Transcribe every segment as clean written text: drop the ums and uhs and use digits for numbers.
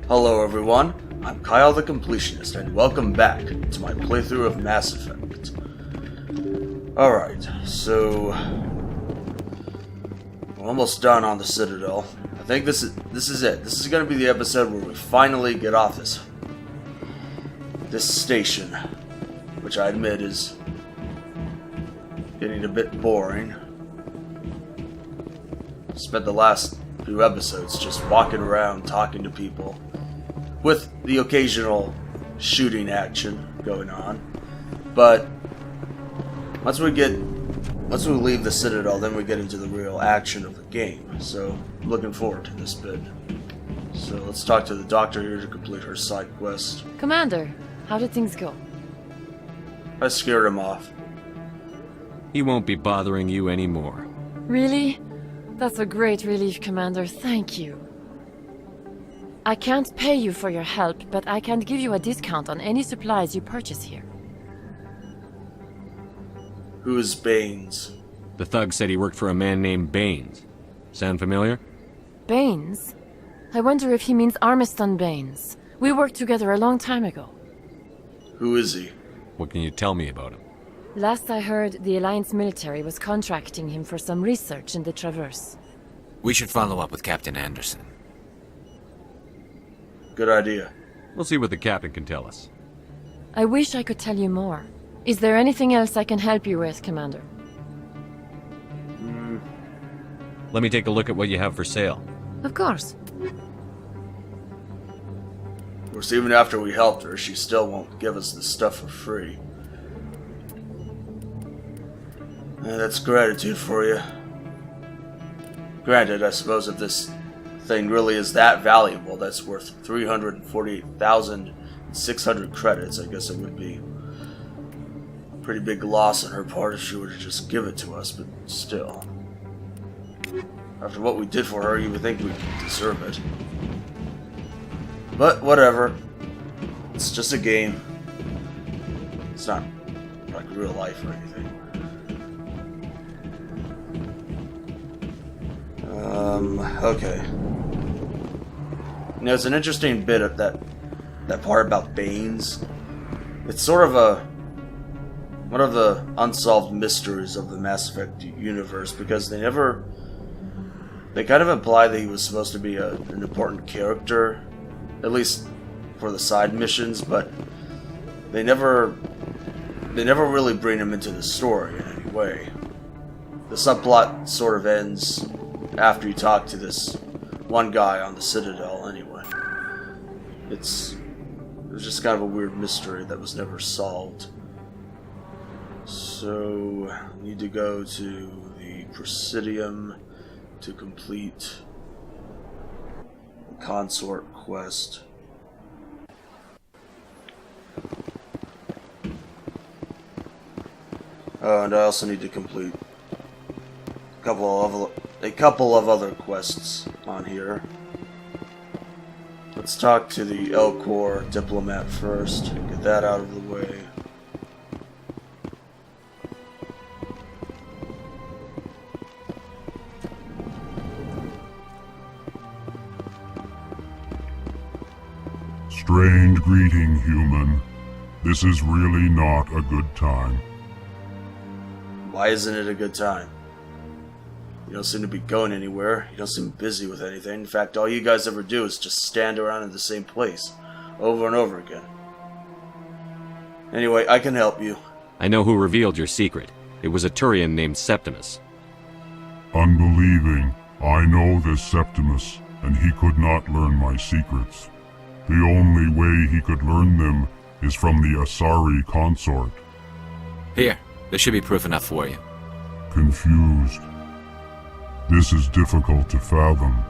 Hello everyone, I'm Kyle the Completionist, and welcome back to my playthrough of Mass Effect. Alright, so... we're almost done on the Citadel. I think this is it. This is going to be the episode where we finally get off this station, which I admit is getting a bit boring. Spent the last few episodes just walking around talking to people, with the occasional shooting action going on. But once we leave the Citadel, then we get into the real action of the game. So I'm looking forward to this bit. So let's talk to the doctor here to complete her side quest. Commander, how did things go? I scared him off. He won't be bothering you anymore. Really? That's a great relief, Commander. Thank you. I can't pay you for your help, but I can give you a discount on any supplies you purchase here. Who is Baines? The thug said he worked for a man named Baines. Sound familiar? Baines? I wonder if he means Armiston Baines. We worked together a long time ago. Who is he? What can you tell me about him? Last I heard, the Alliance military was contracting him for some research in the Traverse. We should follow up with Captain Anderson. Good idea. We'll see what the captain can tell us. I wish I could tell you more. Is there anything else I can help you with, Commander? Let me take a look at what you have for sale. Of course. Of course, even after we helped her, she still won't give us the stuff for free. That's gratitude for you. Granted, I suppose if this thing really is that valuable, that's worth 348,600 credits, I guess it would be a pretty big loss on her part if she were to just give it to us, but still. After what we did for her, you would think we deserve it. But whatever. It's just a game. It's not like real life or anything. Okay. You know, it's an interesting bit of that part about Baines. It's sort of one of the unsolved mysteries of the Mass Effect universe, because they kind of imply that he was supposed to be an important character, at least for the side missions, but they never really bring him into the story in any way. The subplot sort of ends after you talk to this one guy on the Citadel anyway. It was just kind of a weird mystery that was never solved. So, need to go to the Presidium to complete the Consort quest. Oh, and I also need to complete a couple of other quests on here. Let's talk to the Elcor diplomat first, get that out of the way. Strange greeting, human. This is really not a good time. Why isn't it a good time? You don't seem to be going anywhere. You don't seem busy with anything. In fact, all you guys ever do is just stand around in the same place, over and over again. Anyway, I can help you. I know who revealed your secret. It was a Turian named Septimus. Unbelieving. I know this Septimus, and he could not learn my secrets. The only way he could learn them is from the Asari consort. Here, there should be proof enough for you. Confused. This is difficult to fathom.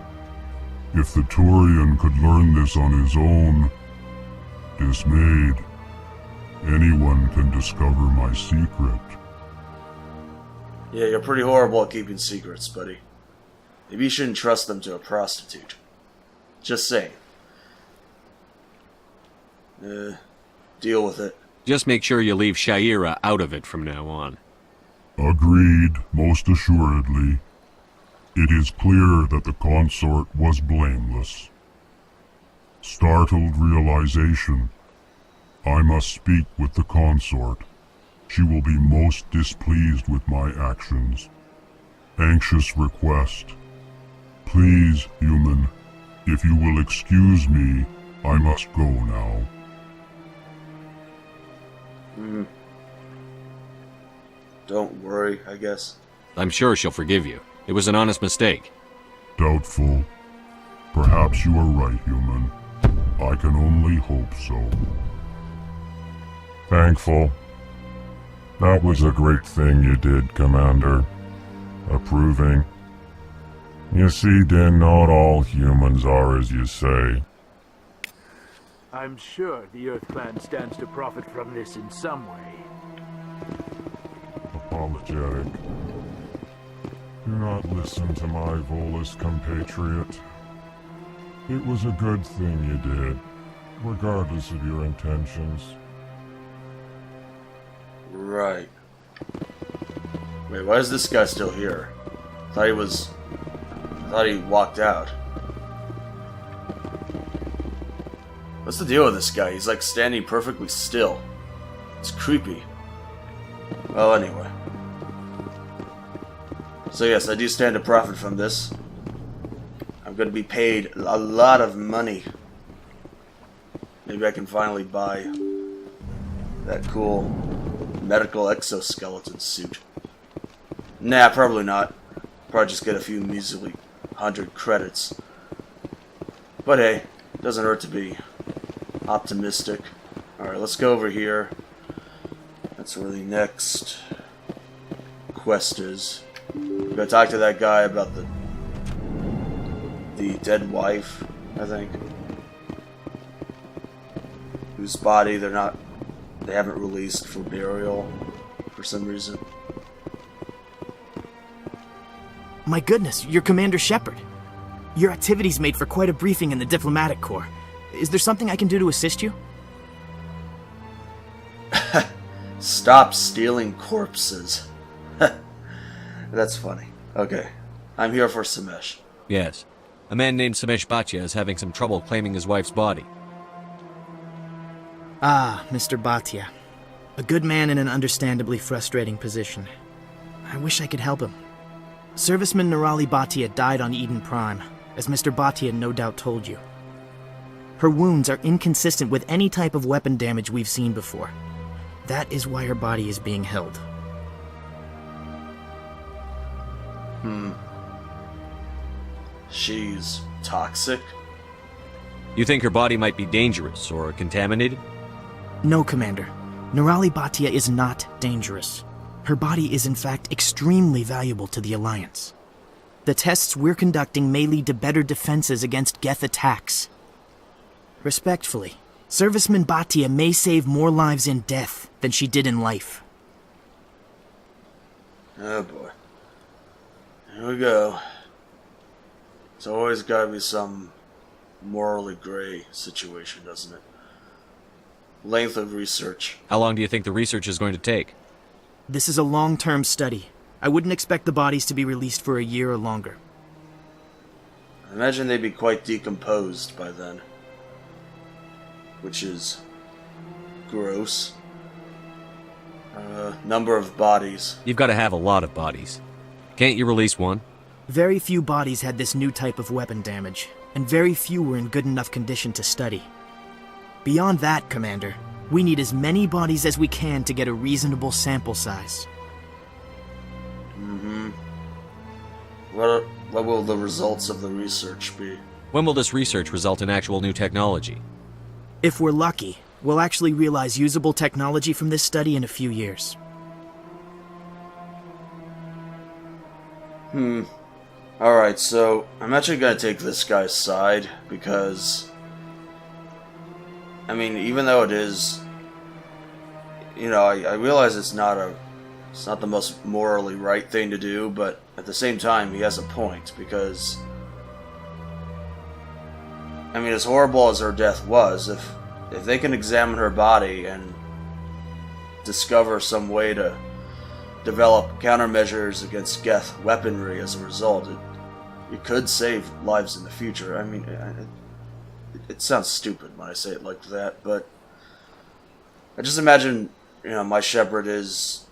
If the Turian could learn this on his own, dismayed, anyone can discover my secret. Yeah, you're pretty horrible at keeping secrets, buddy. Maybe you shouldn't trust them to a prostitute. Just saying. Deal with it. Just make sure you leave Sha'ira out of it from now on. Agreed, most assuredly. It is clear that the consort was blameless. startled realization. I must speak with the consort. She will be most displeased with my actions. Anxious request. Please, human, if you will excuse me, I must go now. Don't worry, I guess. I'm sure she'll forgive you. It was an honest mistake. Doubtful. Perhaps you are right, human. I can only hope so. Thankful. That was a great thing you did, Commander. Approving. You see, Din, not all humans are as you say. I'm sure the Earth Clan stands to profit from this in some way. Apologetic. Do not listen to my Volus compatriot. It was a good thing you did, regardless of your intentions. Right. Wait, why is this guy still here? I thought he walked out. What's the deal with this guy? He's like standing perfectly still. It's creepy. Well, anyway. So yes, I do stand to profit from this. I'm going to be paid a lot of money. Maybe I can finally buy that cool medical exoskeleton suit. Nah, probably not. Probably just get a few measly 100 credits. But hey, doesn't hurt to be optimistic. Alright, let's go over here. That's where the next quest is. We're gonna talk to that guy about the dead wife, I think. Whose body they haven't released for burial for some reason. My goodness, you're Commander Shepard. Your activities made for quite a briefing in the diplomatic corps. Is there something I can do to assist you? Stop stealing corpses. That's funny. Okay. I'm here for Samesh. Yes. A man named Samesh Bhatia is having some trouble claiming his wife's body. Ah, Mr. Bhatia. A good man in an understandably frustrating position. I wish I could help him. Serviceman Nirali Bhatia died on Eden Prime, as Mr. Bhatia no doubt told you. Her wounds are inconsistent with any type of weapon damage we've seen before. That is why her body is being held. She's toxic? You think her body might be dangerous or contaminated? No, Commander. Nirali Bhatia is not dangerous. Her body is in fact extremely valuable to the Alliance. The tests we're conducting may lead to better defenses against Geth attacks. Respectfully, Serviceman Bhatia may save more lives in death than she did in life. Oh boy. Here we go. It's always gotta be some morally gray situation, doesn't it? Length of research. How long do you think the research is going to take? This is a long-term study. I wouldn't expect the bodies to be released for a year or longer. I imagine they'd be quite decomposed by then. Which is gross. Number of bodies. You've got to have a lot of bodies. Can't you release one? Very few bodies had this new type of weapon damage, and very few were in good enough condition to study. Beyond that, Commander, we need as many bodies as we can to get a reasonable sample size. What will the results of the research be? When will this research result in actual new technology? If we're lucky, we'll actually realize usable technology from this study in a few years. Alright, so I'm actually gonna take this guy's side because, I mean, even though it is, you know, I realize it's not the most morally right thing to do, but at the same time, he has a point because, I mean, as horrible as her death was, if they can examine her body and discover some way to develop countermeasures against Geth weaponry as a result, it could save lives in the future. I mean, it sounds stupid when I say it like that, but I just imagine, my Shepard is,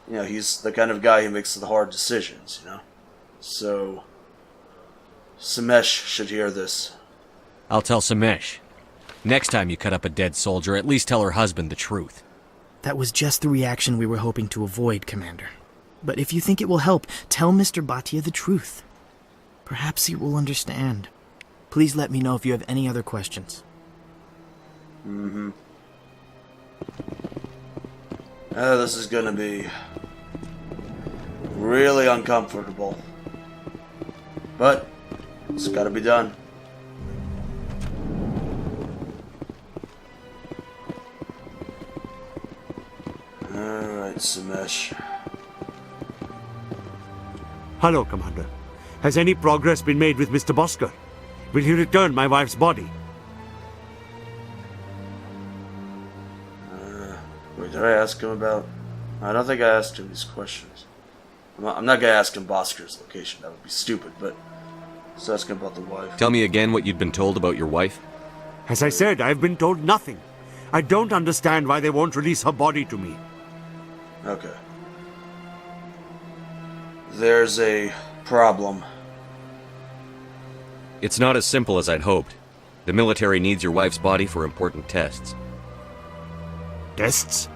he's the kind of guy who makes the hard decisions, So, Samesh should hear this. I'll tell Samesh. Next time you cut up a dead soldier, at least tell her husband the truth. That was just the reaction we were hoping to avoid, Commander. But if you think it will help, tell Mr. Bhatia the truth. Perhaps he will understand. Please let me know if you have any other questions. This is gonna be really uncomfortable. But it's gotta be done. Alright, Samesh. Hello, Commander. Has any progress been made with Mr. Bosker? Will he return my wife's body? Wait, did I ask him about... I don't think I asked him these questions. I'm not gonna ask him Bosker's location, that would be stupid, but... Let's ask him about the wife. Tell me again what you'd been told about your wife. As I said, I've been told nothing. I don't understand why they won't release her body to me. Okay. There's a problem. It's not as simple as I'd hoped. The military needs your wife's body for important tests. Tests?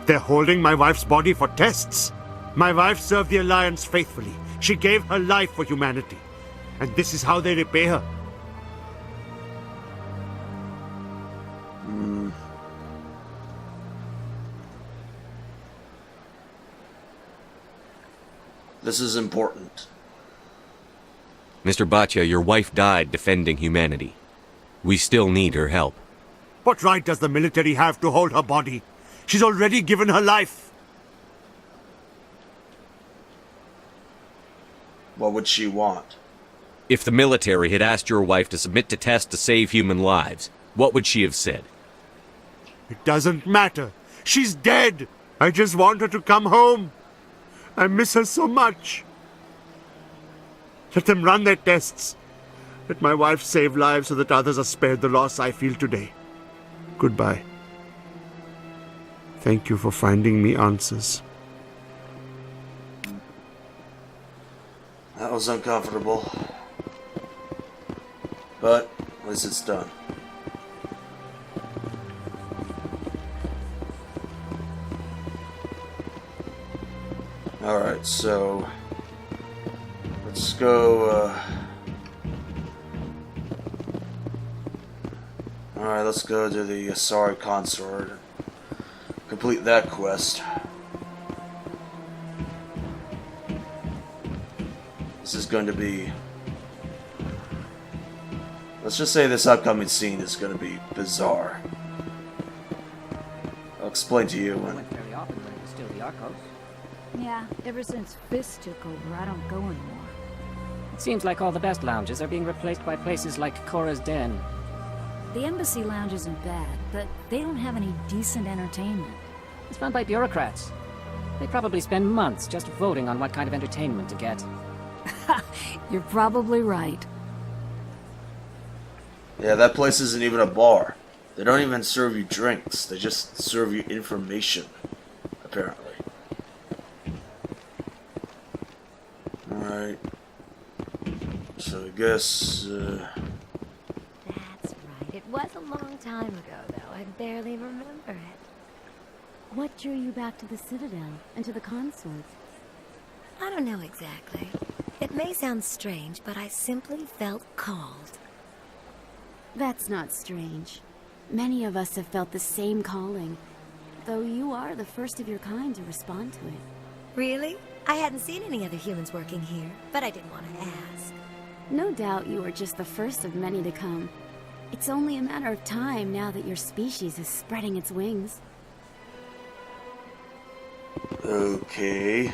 They're holding my wife's body for tests? My wife served the Alliance faithfully. She gave her life for humanity. And this is how they repay her. This is important. Mr. Bhatia, your wife died defending humanity. We still need her help. What right does the military have to hold her body? She's already given her life. What would she want? If the military had asked your wife to submit to tests to save human lives, what would she have said? It doesn't matter. She's dead. I just want her to come home. I miss her so much. Let them run their tests. Let my wife save lives so that others are spared the loss I feel today. Goodbye. Thank you for finding me answers. That was uncomfortable. But, at least it's done. Alright, so... Let's go, Alright, let's go to the Asari Consort and complete that quest. This is going to be... Let's just say this upcoming scene is going to be bizarre. I'll explain to you when... Very often when it was still the Argos. Yeah, ever since Fist took over, I don't go anymore. It seems like all the best lounges are being replaced by places like Cora's Den. The Embassy Lounge isn't bad, but they don't have any decent entertainment. It's run by bureaucrats. They probably spend months just voting on what kind of entertainment to get. You're probably right. Yeah, that place isn't even a bar. They don't even serve you drinks. They just serve you information, apparently. Alright. So I guess, That's right. It was a long time ago, though. I barely remember it. What drew you back to the Citadel and to the consorts? I don't know exactly. It may sound strange, but I simply felt called. That's not strange. Many of us have felt the same calling, though you are the first of your kind to respond to it. Really? I hadn't seen any other humans working here, but I didn't want to ask. No doubt you are just the first of many to come. It's only a matter of time now that your species is spreading its wings. okay.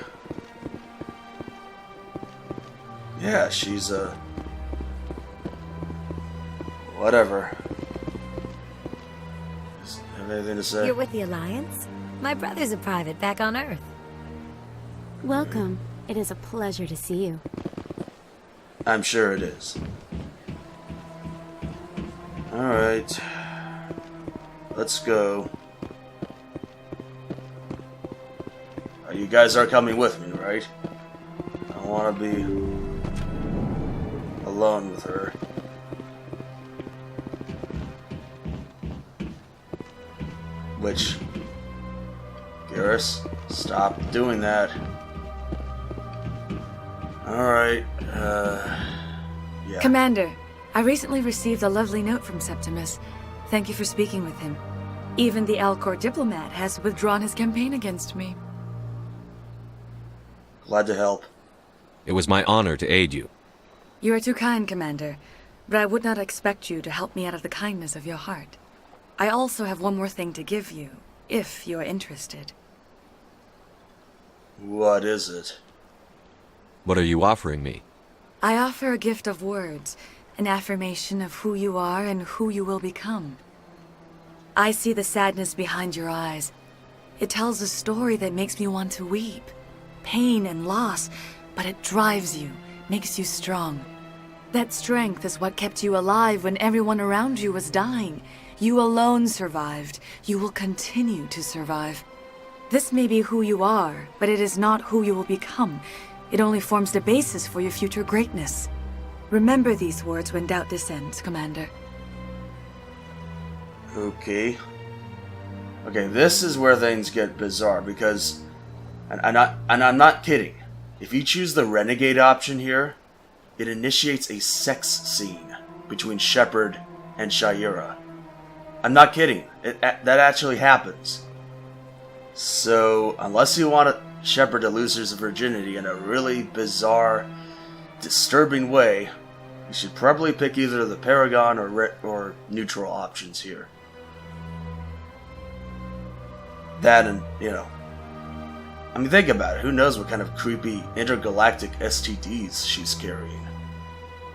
Yeah, she's whatever. Have anything to say? You're with the Alliance? My brother's a private back on Earth. Welcome. It is a pleasure to see you. I'm sure it is. Alright. Let's go. You guys are coming with me, right? I don't want to be alone with her. Which, Garrus, stop doing that. Alright, yeah. Commander, I recently received a lovely note from Septimus. Thank you for speaking with him. Even the Alcor diplomat has withdrawn his campaign against me. Glad to help. It was my honor to aid you. You are too kind, Commander, but I would not expect you to help me out of the kindness of your heart. I also have one more thing to give you, if you are interested. What is it? What are you offering me? I offer a gift of words, an affirmation of who you are and who you will become. I see the sadness behind your eyes. It tells a story that makes me want to weep. Pain and loss, but it drives you, makes you strong. That strength is what kept you alive when everyone around you was dying. You alone survived. You will continue to survive. This may be who you are, but it is not who you will become. It only forms the basis for your future greatness. Remember these words when doubt descends, Commander. Okay. Okay, this is where things get bizarre because, and I'm not kidding. If you choose the renegade option here, it initiates a sex scene between Shepard and Sha'ira. I'm not kidding. That actually happens. So, unless you want Shepard to lose his virginity in a really bizarre, disturbing way, you should probably pick either the Paragon or neutral options here. That and, you know, I mean, think about it. Who knows what kind of creepy intergalactic STDs she's carrying.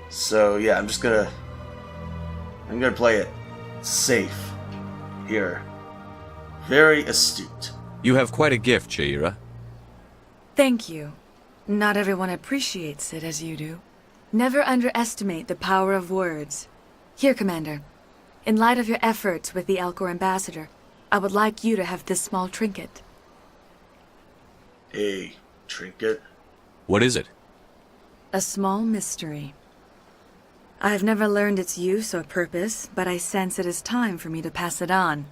So, yeah, I'm gonna play it safe here. Very astute. You have quite a gift, sha'ira. Thank you. Not everyone appreciates it as you do. Never underestimate the power of words. Here, Commander. In light of your efforts with the Alcor ambassador, I would like you to have this small trinket. A trinket? What is it? A small mystery. I have never learned its use or purpose, but I sense it is time for me to pass it on.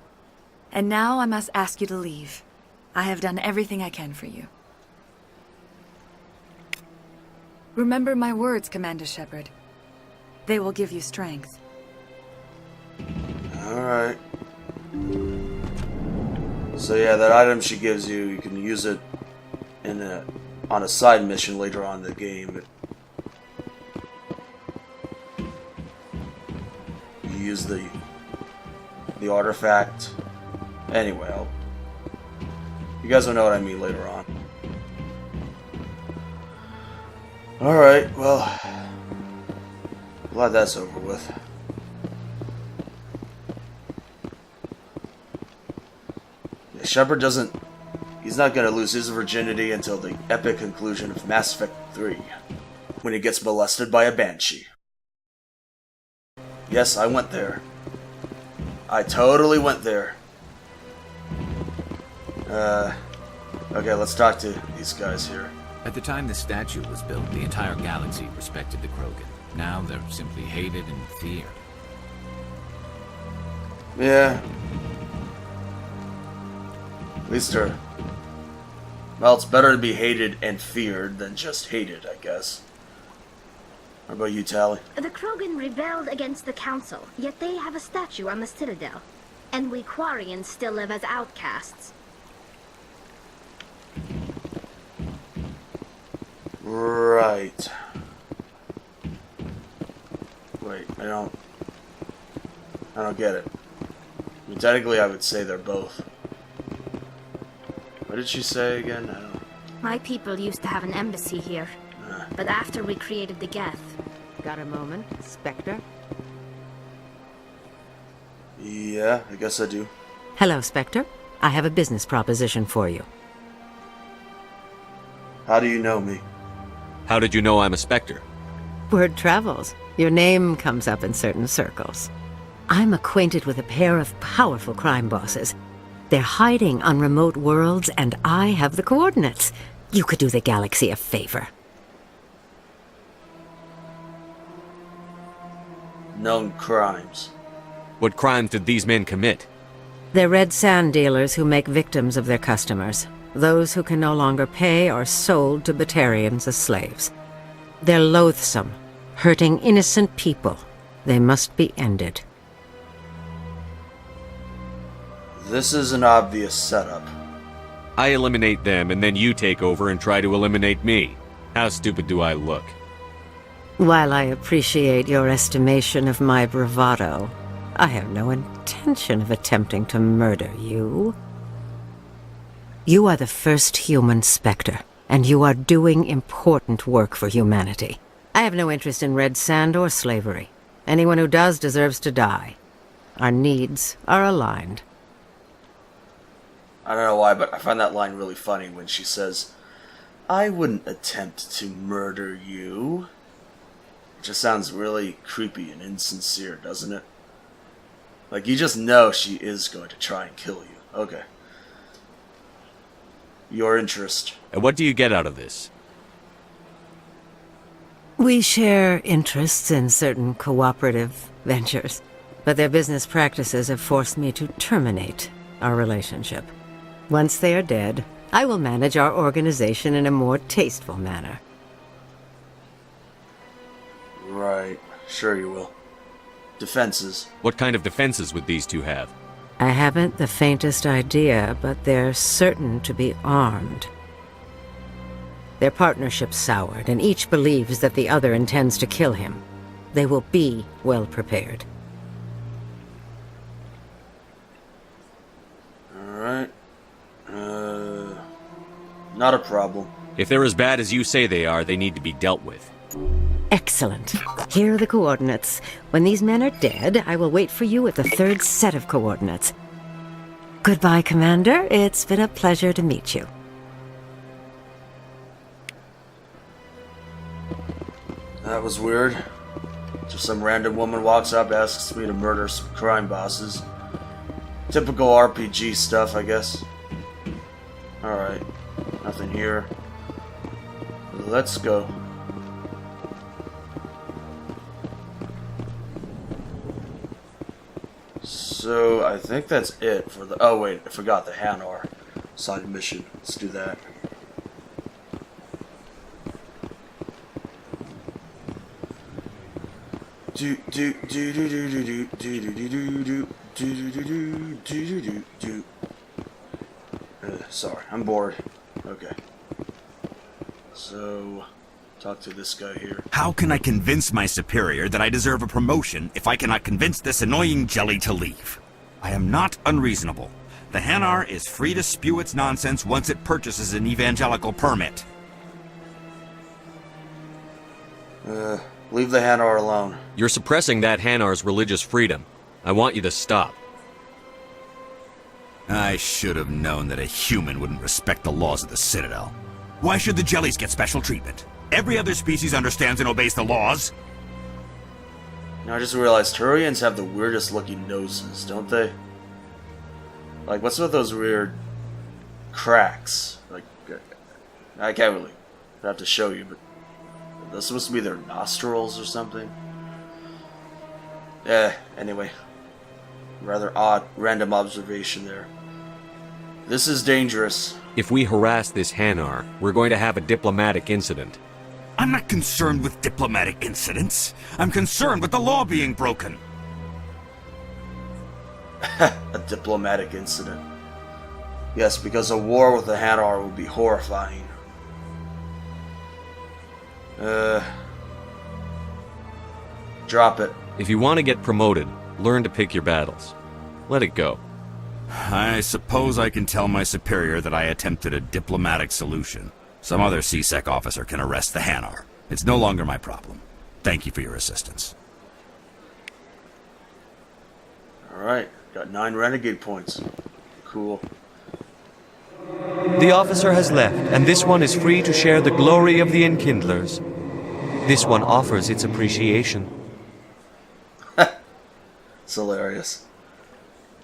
And now I must ask you to leave. I have done everything I can for you. Remember my words, Commander Shepard. They will give you strength. Alright. So yeah, that item she gives you, you can use it on a side mission later on in the game. You use the artifact. Anyway, you guys will know what I mean later on. Alright, well, glad that's over with. Yeah, Shepard he's not gonna lose his virginity until the epic conclusion of Mass Effect 3, when he gets molested by a banshee. Yes, I went there. I totally went there. Okay, let's talk to these guys here. At the time the statue was built, the entire galaxy respected the Krogan. Now they're simply hated and feared. Yeah. At least they're... Well, it's better to be hated and feared than just hated, I guess. What about you, Tally? The Krogan rebelled against the Council, yet they have a statue on the Citadel. And we Quarians still live as outcasts. Right. Wait, I don't get it. I mean, technically I would say they're both. What did she say again? I don't... My people used to have an embassy here. But after we created the Geth... Got a moment, Spectre? Yeah, I guess I do. Hello, Spectre. I have a business proposition for you. How do you know me? How did you know I'm a spectre? Word travels. Your name comes up in certain circles. I'm acquainted with a pair of powerful crime bosses. They're hiding on remote worlds, and I have the coordinates. You could do the galaxy a favor. Known crimes. What crimes did these men commit? They're red sand dealers who make victims of their customers. Those who can no longer pay are sold to Batarians as slaves. They're loathsome, hurting innocent people. They must be ended. This is an obvious setup. I eliminate them, and then you take over and try to eliminate me. How stupid do I look? While I appreciate your estimation of my bravado, I have no intention of attempting to murder you. You are the first human spectre, and you are doing important work for humanity. I have no interest in red sand or slavery. Anyone who does deserves to die. Our needs are aligned. I don't know why, but I find that line really funny when she says, I wouldn't attempt to murder you. It just sounds really creepy and insincere, doesn't it? Like, you just know she is going to try and kill you. Okay. Your interest. And what do you get out of this? We share interests in certain cooperative ventures, but their business practices have forced me to terminate our relationship. Once they are dead, I will manage our organization in a more tasteful manner. Right. Sure you will. Defenses. What kind of defenses would these two have? I haven't the faintest idea, but they're certain to be armed. Their partnership's soured, and each believes that the other intends to kill him. They will be well prepared. Alright. Not a problem. If they're as bad as you say they are, they need to be dealt with. Excellent. Here are the coordinates. When these men are dead, I will wait for you at the third set of coordinates. Goodbye, Commander. It's been a pleasure to meet you. That was weird. Just some random woman walks up, asks me to murder some crime bosses. Typical RPG stuff, I guess. Alright. Nothing here. Let's go. So, I think that's it for the... Oh, wait. I forgot the Hanar side mission. Let's do that. Sorry, I'm bored. Okay. So, talk to this guy here. How can I convince my superior that I deserve a promotion if I cannot convince this annoying jelly to leave? I am not unreasonable. The Hanar is free to spew its nonsense once it purchases an evangelical permit. Leave the Hanar alone. You're suppressing that Hanar's religious freedom. I want you to stop. I should have known that a human wouldn't respect the laws of the Citadel. Why should the jellies get special treatment? Every other species understands and obeys the laws. Now I just realized Turians have the weirdest looking noses, don't they? Like, what's with those weird cracks? Like, I can't really have to show you, but are those supposed to be their nostrils or something? Anyway. Rather odd, random observation there. This is dangerous. If we harass this Hanar, we're going to have a diplomatic incident. I'm not concerned with diplomatic incidents. I'm concerned with the law being broken. A diplomatic incident. Yes, because a war with the Hanar would be horrifying. Drop it. If you want to get promoted, learn to pick your battles. Let it go. I suppose I can tell my superior that I attempted a diplomatic solution. Some other CSEC officer can arrest the Hanar. It's no longer my problem. Thank you for your assistance. Alright, got 9 renegade points. Cool. The officer has left, and this one is free to share the glory of the Enkindlers. This one offers its appreciation. It's hilarious.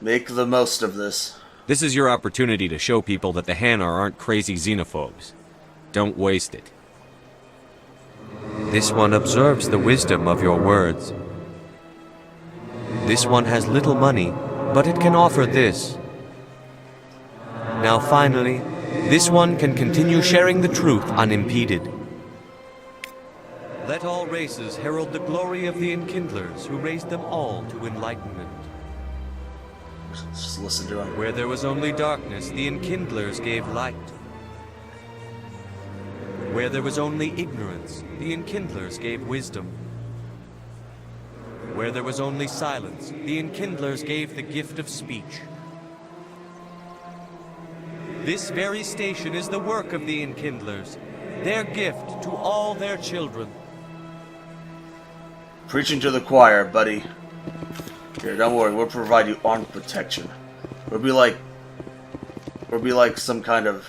Make the most of this. This is your opportunity to show people that the Hanar aren't crazy xenophobes. Don't waste it. This one observes the wisdom of your words. This one has little money, but it can offer this. Now finally, this one can continue sharing the truth unimpeded. Let all races herald the glory of the Enkindlers who raised them all to enlightenment. Just listen to him. Where there was only darkness, the Enkindlers gave light. Where there was only ignorance, the Enkindlers gave wisdom. Where there was only silence, the Enkindlers gave the gift of speech. This very station is the work of the Enkindlers, their gift to all their children. Preaching to the choir, buddy. Here, don't worry, we'll provide you armed protection. We'll be like some kind of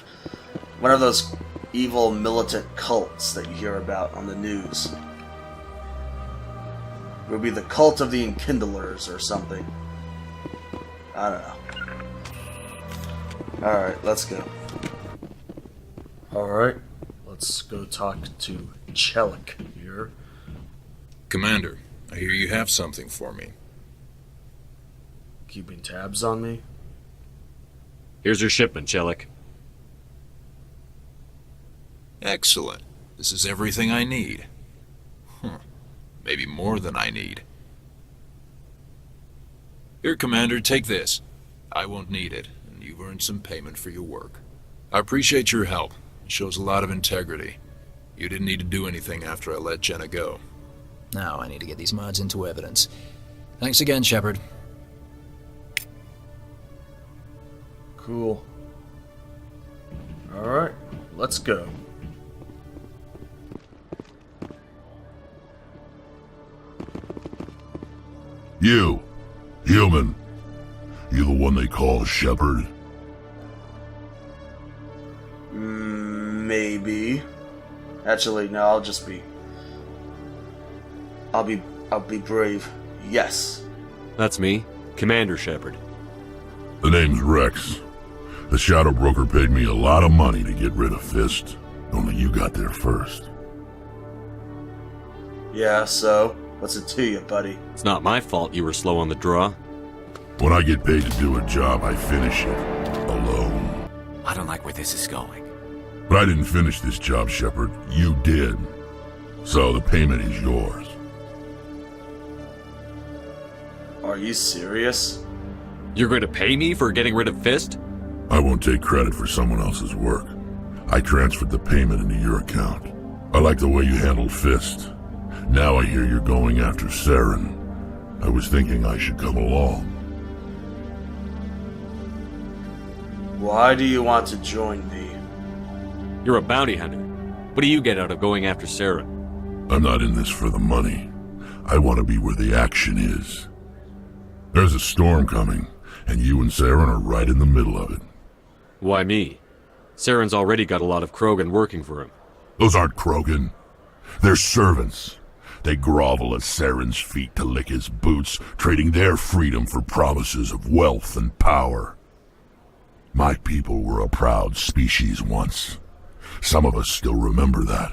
one of those evil militant cults that you hear about on the news. We'll be the cult of the Enkindlers or something. I don't know. Alright, let's go. Alright, let's go talk to Chelik here. Commander, I hear you have something for me. Keeping tabs on me? Here's your shipment, Chelik. Excellent. This is everything I need. Maybe more than I need. Here, Commander, take this. I won't need it, and you've earned some payment for your work. I appreciate your help. It shows a lot of integrity. You didn't need to do anything after I let Jenna go. Now I need to get these mods into evidence. Thanks again, Shepard. Cool. Alright, let's go. You, human. You the one they call Shepard? Maybe. Actually, no, I'll be brave. Yes. That's me, Commander Shepard. The name's Rex. The Shadow Broker paid me a lot of money to get rid of Fist. Only you got there first. Yeah, so? What's it to you, buddy? It's not my fault you were slow on the draw. When I get paid to do a job, I finish it. Alone. I don't like where this is going. But I didn't finish this job, Shepard. You did. So the payment is yours. Are you serious? You're going to pay me for getting rid of Fist? I won't take credit for someone else's work. I transferred the payment into your account. I like the way you handled Fist. Now I hear you're going after Saren. I was thinking I should come along. Why do you want to join me? You're a bounty hunter. What do you get out of going after Saren? I'm not in this for the money. I want to be where the action is. There's a storm coming, and you and Saren are right in the middle of it. Why me? Saren's already got a lot of Krogan working for him. Those aren't Krogan. They're servants. They grovel at Saren's feet to lick his boots, trading their freedom for promises of wealth and power. My people were a proud species once. Some of us still remember that.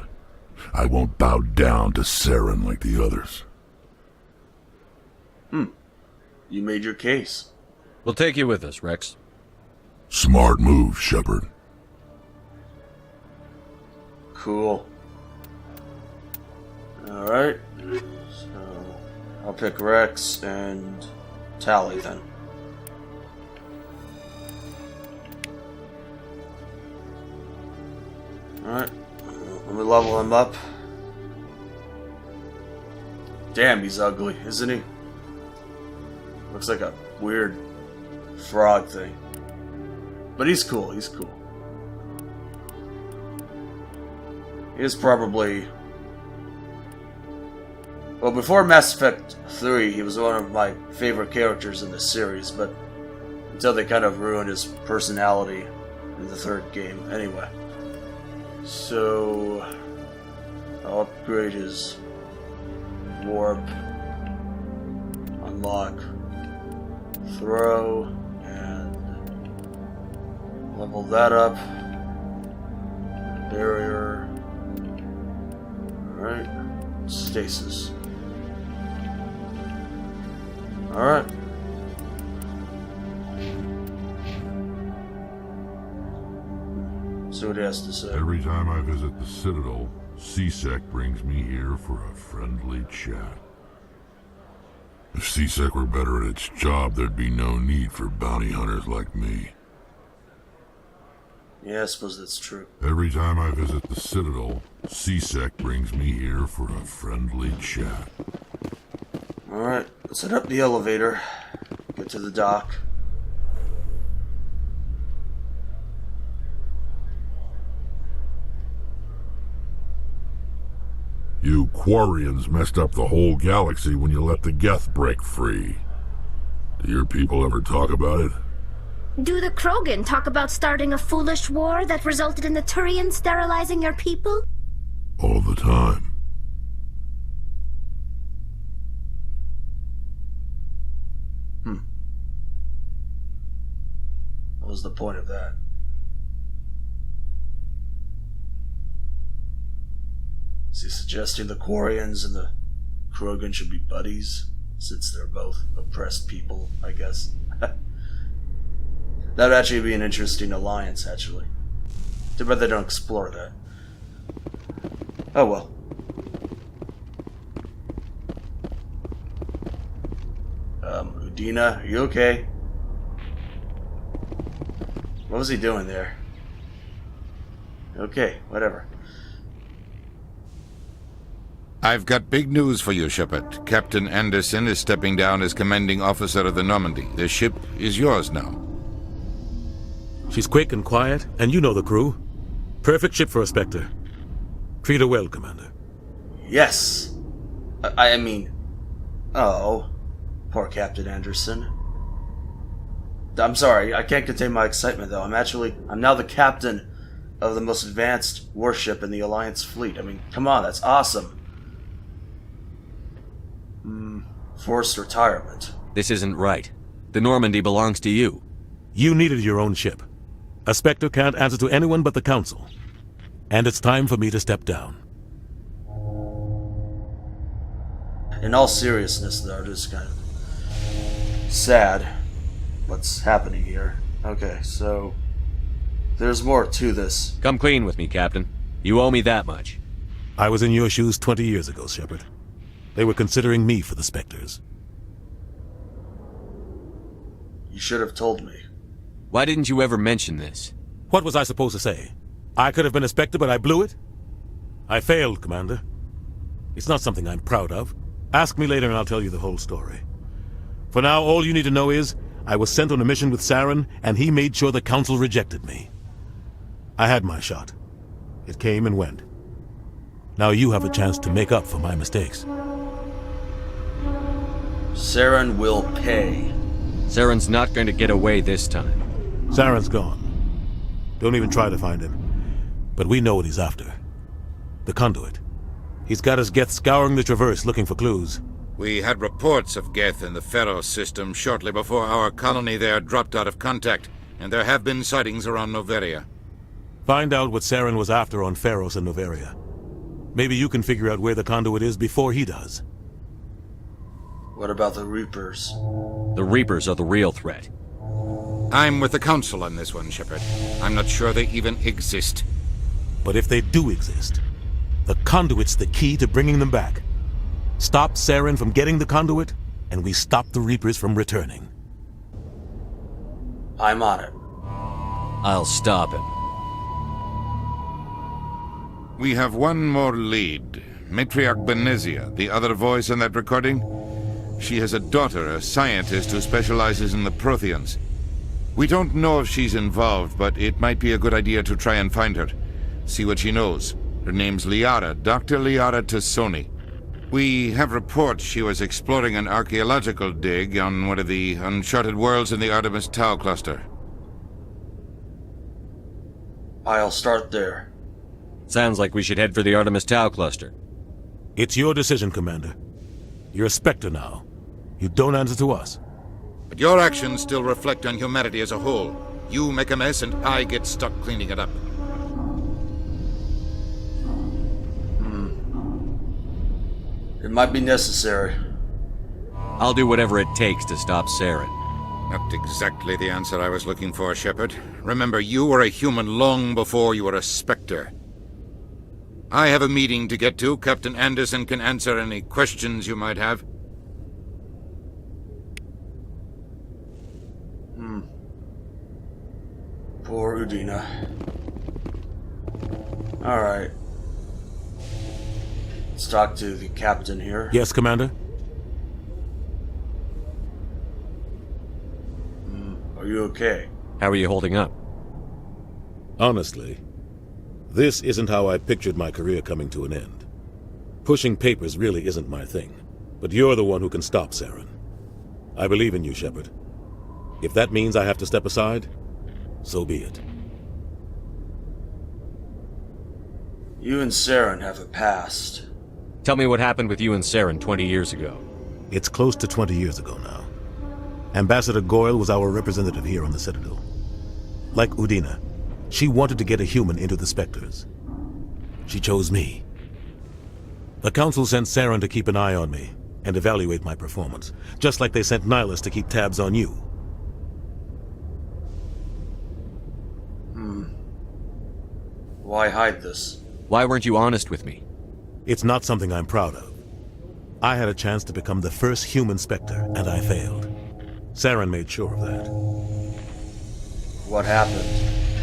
I won't bow down to Saren like the others. You made your case. We'll take you with us, Rex. Smart move, Shepard. Cool. Alright. So, I'll pick Rex and Tally then. Alright. Let me level him up. Damn, he's ugly, isn't he? Looks like a weird frog thing. But he's cool, he's cool. He is probably... Well, before Mass Effect 3, he was one of my favorite characters in the series, but until they kind of ruined his personality in the third game. Anyway. So... I'll upgrade his warp. Unlock. Throw and level that up. Barrier. Alright. Stasis. Alright. See what he has to say. Every time I visit the Citadel, CSEC brings me here for a friendly chat. If CSEC were better at its job, there'd be no need for bounty hunters like me. Yeah, I suppose that's true. Every time I visit the Citadel, CSEC brings me here for a friendly chat. Alright, let's head up the elevator. Get to the dock. You Quarians messed up the whole galaxy when you let the Geth break free. Do your people ever talk about it? Do the Krogan talk about starting a foolish war that resulted in the Turians sterilizing your people? All the time. What was the point of that? Is he suggesting the Quarians and the Krogan should be buddies? Since they're both oppressed people, I guess. That would actually be an interesting alliance, actually. Too bad they don't explore that. Oh well. Udina, are you okay? What was he doing there? Okay, whatever. I've got big news for you, Shepard. Captain Anderson is stepping down as commanding officer of the Normandy. The ship is yours now. She's quick and quiet, and you know the crew. Perfect ship for a Spectre. Treat her well, Commander. Yes! I mean... Oh. Poor Captain Anderson. I'm sorry, I can't contain my excitement, though. I'm now the captain of the most advanced warship in the Alliance fleet. I mean, come on, that's awesome. Forced retirement. This isn't right. The Normandy belongs to you. You needed your own ship. A Spectre can't answer to anyone but the Council. And it's time for me to step down. In all seriousness, though, it is kind of sad what's happening here. Okay, so there's more to this. Come clean with me, Captain. You owe me that much. I was in your shoes 20 years ago, Shepard. They were considering me for the Spectres. You should have told me. Why didn't you ever mention this? What was I supposed to say? I could have been a Spectre, but I blew it? I failed, Commander. It's not something I'm proud of. Ask me later and I'll tell you the whole story. For now, all you need to know is, I was sent on a mission with Saren, and he made sure the Council rejected me. I had my shot. It came and went. Now you have a chance to make up for my mistakes. Saren will pay. Saren's not going to get away this time. Saren's gone. Don't even try to find him. But we know what he's after. The conduit. He's got his Geth scouring the Traverse looking for clues. We had reports of Geth in the Pharos system shortly before our colony there dropped out of contact, and there have been sightings around Noveria. Find out what Saren was after on Pharos and Noveria. Maybe you can figure out where the conduit is before he does. What about the Reapers? The Reapers are the real threat. I'm with the Council on this one, Shepard. I'm not sure they even exist. But if they do exist, the conduit's the key to bringing them back. Stop Saren from getting the conduit, and we stop the Reapers from returning. I'm on it. I'll stop him. We have one more lead. Matriarch Benezia, the other voice in that recording. She has a daughter, a scientist who specializes in the Protheans. We don't know if she's involved, but it might be a good idea to try and find her. See what she knows. Her name's Liara, Dr. Liara Tassoni. We have reports she was exploring an archaeological dig on one of the uncharted worlds in the Artemis Tau cluster. I'll start there. Sounds like we should head for the Artemis Tau cluster. It's your decision, Commander. You're a Spectre now. You don't answer to us. But your actions still reflect on humanity as a whole. You make a mess and I get stuck cleaning it up. It might be necessary. I'll do whatever it takes to stop Saren. Not exactly the answer I was looking for, Shepard. Remember, you were a human long before you were a spectre. I have a meeting to get to. Captain Anderson can answer any questions you might have. Poor Udina. Alright. Let's talk to the captain here. Yes, Commander? Are you okay? How are you holding up? Honestly, this isn't how I pictured my career coming to an end. Pushing papers really isn't my thing, but you're the one who can stop Saren. I believe in you, Shepard. If that means I have to step aside, so be it. You and Saren have a past. Tell me what happened with you and Saren 20 years ago. It's close to 20 years ago now. Ambassador Goyle was our representative here on the Citadel. Like Udina, she wanted to get a human into the Spectres. She chose me. The Council sent Saren to keep an eye on me and evaluate my performance, just like they sent Nihilus to keep tabs on you. Why hide this? Why weren't you honest with me? It's not something I'm proud of. I had a chance to become the first human Spectre, and I failed. Saren made sure of that. What happened?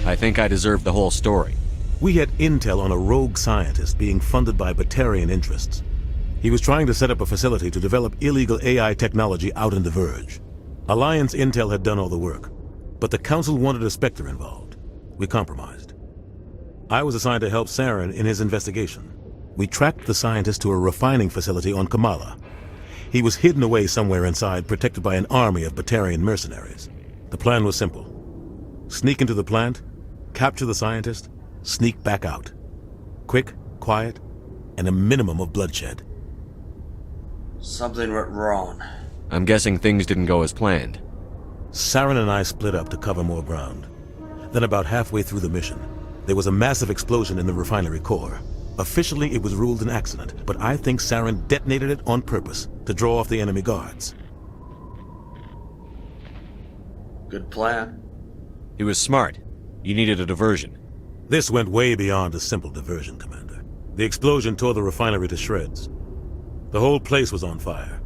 I think I deserve the whole story. We had intel on a rogue scientist being funded by Batarian interests. He was trying to set up a facility to develop illegal AI technology out in the Verge. Alliance intel had done all the work, but the Council wanted a Spectre involved. We compromised. I was assigned to help Saren in his investigation. We tracked the scientist to a refining facility on Kamala. He was hidden away somewhere inside, protected by an army of Batarian mercenaries. The plan was simple. Sneak into the plant, capture the scientist, sneak back out. Quick, quiet, and a minimum of bloodshed. Something went wrong. I'm guessing things didn't go as planned. Saren and I split up to cover more ground. Then about halfway through the mission, there was a massive explosion in the refinery core. Officially, it was ruled an accident, but I think Saren detonated it on purpose to draw off the enemy guards. Good plan. He was smart. You needed a diversion. This went way beyond a simple diversion, Commander. The explosion tore the refinery to shreds. The whole place was on fire.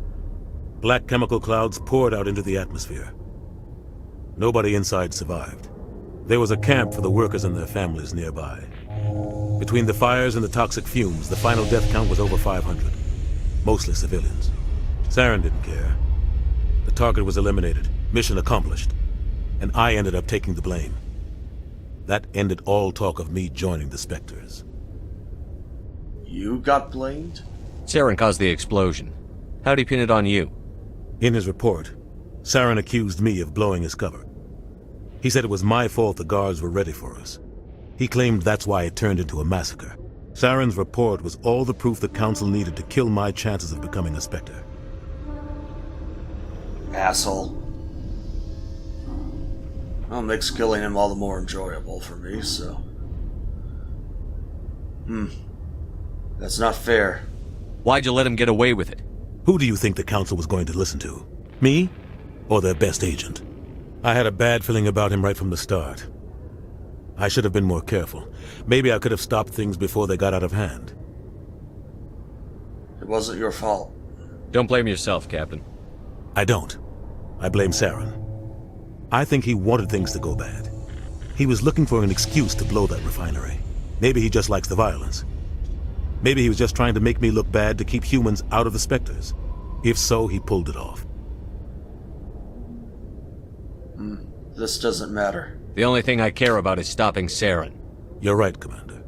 Black chemical clouds poured out into the atmosphere. Nobody inside survived. There was a camp for the workers and their families nearby. Between the fires and the toxic fumes, the final death count was over 500. Mostly civilians. Saren didn't care. The target was eliminated, mission accomplished, and I ended up taking the blame. That ended all talk of me joining the Spectres. You got blamed? Saren caused the explosion. How'd he pin it on you? In his report, Saren accused me of blowing his cover. He said it was my fault the guards were ready for us. He claimed that's why it turned into a massacre. Saren's report was all the proof the Council needed to kill my chances of becoming a Spectre. Asshole. Well, makes killing him all the more enjoyable for me, so... That's not fair. Why'd you let him get away with it? Who do you think the Council was going to listen to? Me? Or their best agent? I had a bad feeling about him right from the start. I should have been more careful. Maybe I could have stopped things before they got out of hand. It wasn't your fault. Don't blame yourself, Captain. I don't. I blame Saren. I think he wanted things to go bad. He was looking for an excuse to blow that refinery. Maybe he just likes the violence. Maybe he was just trying to make me look bad to keep humans out of the Spectres. If so, he pulled it off. This doesn't matter. The only thing I care about is stopping Saren. You're right, Commander.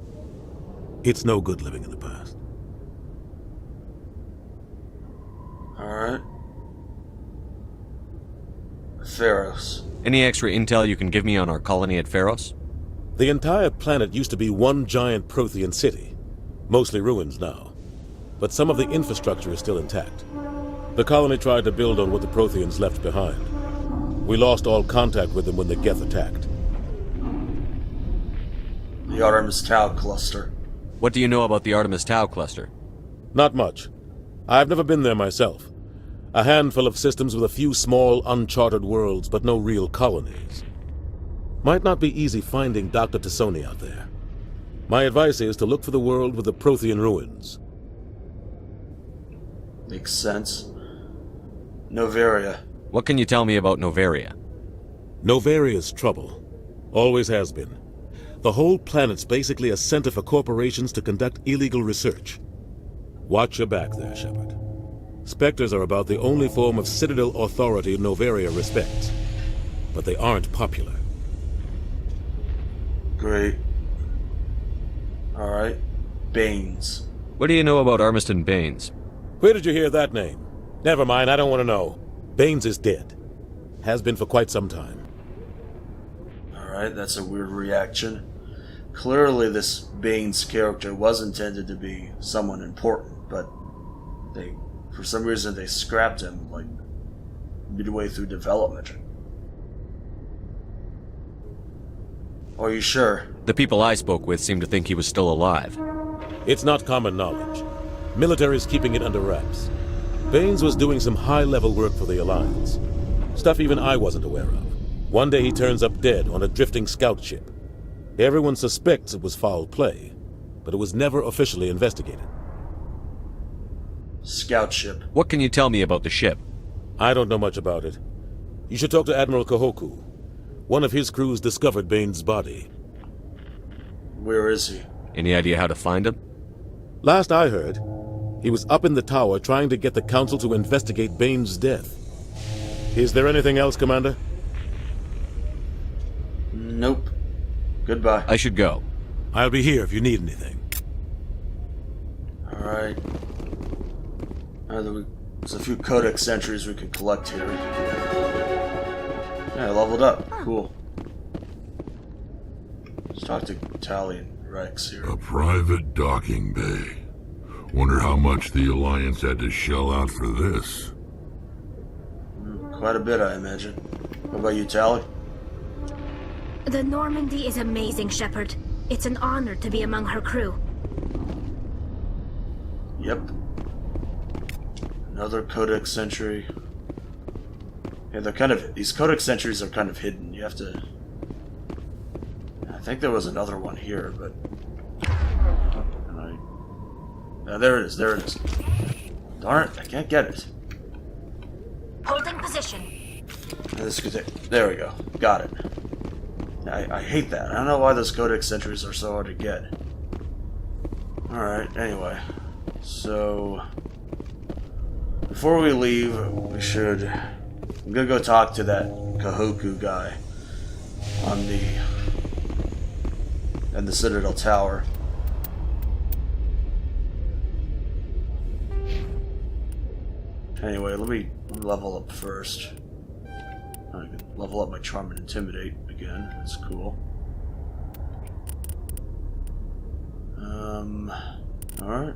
It's no good living in the past. Alright. Pharos. Any extra intel you can give me on our colony at Pharos? The entire planet used to be one giant Prothean city. Mostly ruins now. But some of the infrastructure is still intact. The colony tried to build on what the Protheans left behind. We lost all contact with them when the Geth attacked. The Artemis Tau cluster. What do you know about the Artemis Tau cluster? Not much. I've never been there myself. A handful of systems with a few small, uncharted worlds, but no real colonies. Might not be easy finding Dr. Tassoni out there. My advice is to look for the world with the Prothean ruins. Makes sense. Noveria. What can you tell me about Noveria? Noveria's trouble. Always has been. The whole planet's basically a center for corporations to conduct illegal research. Watch your back there, Shepard. Spectres are about the only form of Citadel authority Noveria respects. But they aren't popular. Great. Alright. Baines. What do you know about Armiston Baines? Where did you hear that name? Never mind, I don't want to know. Baines is dead. Has been for quite some time. Alright, that's a weird reaction. Clearly this Baines character was intended to be someone important, but for some reason they scrapped him, like, midway through development. Are you sure? The people I spoke with seemed to think he was still alive. It's not common knowledge. Military's keeping it under wraps. Baines was doing some high-level work for the Alliance. Stuff even I wasn't aware of. One day he turns up dead on a drifting scout ship. Everyone suspects it was foul play, but it was never officially investigated. Scout ship. What can you tell me about the ship? I don't know much about it. You should talk to Admiral Kahoku. One of his crews discovered Baines' body. Where is he? Any idea how to find him? Last I heard, he was up in the tower trying to get the Council to investigate Baines' death. Is there anything else, Commander? Nope. Goodbye. I should go. I'll be here if you need anything. Alright. There's a few codex entries we can collect here. Yeah, I leveled up. Cool. Let's talk to Tali and Rex here. A private docking bay. Wonder how much the Alliance had to shell out for this. Quite a bit, I imagine. What about you, Tali? The Normandy is amazing, Shepard. It's an honor to be among her crew. Yep. Another codex entry. Yeah, these codex entries are kind of hidden. You have to... I think there was another one here, but... there it is. Darn it, I can't get it. Holding position. There we go. Got it. I hate that. I don't know why those codex entries are so hard to get. Alright, anyway. So... before we leave, we should... I'm gonna go talk to that Kahoku guy on the Citadel Tower. Anyway, let me level up first. I can level up my Charm and Intimidate again. That's cool. Alright.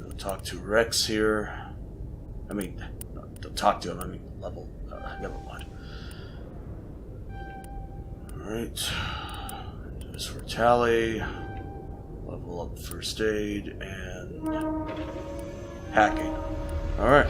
I'll talk to Rex here. I mean, don't talk to him, I mean level. Never mind. Alright. As for Tali, level up first aid and hacking. Alright.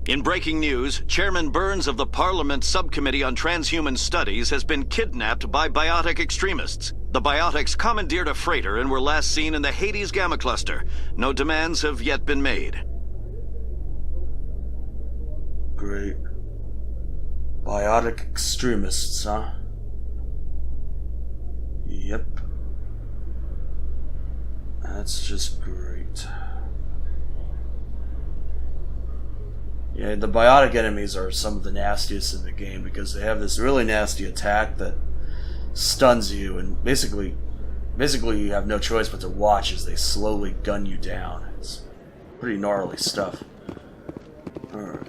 In breaking news, Chairman Burns of the Parliament Subcommittee on Transhuman Studies has been kidnapped by biotic extremists. The biotics commandeered a freighter and were last seen in the Hades Gamma Cluster. No demands have yet been made. Great. Biotic extremists, huh? Yep. That's just great. Yeah, the biotic enemies are some of the nastiest in the game because they have this really nasty attack that stuns you, and basically you have no choice but to watch as they slowly gun you down. It's pretty gnarly stuff. Alright.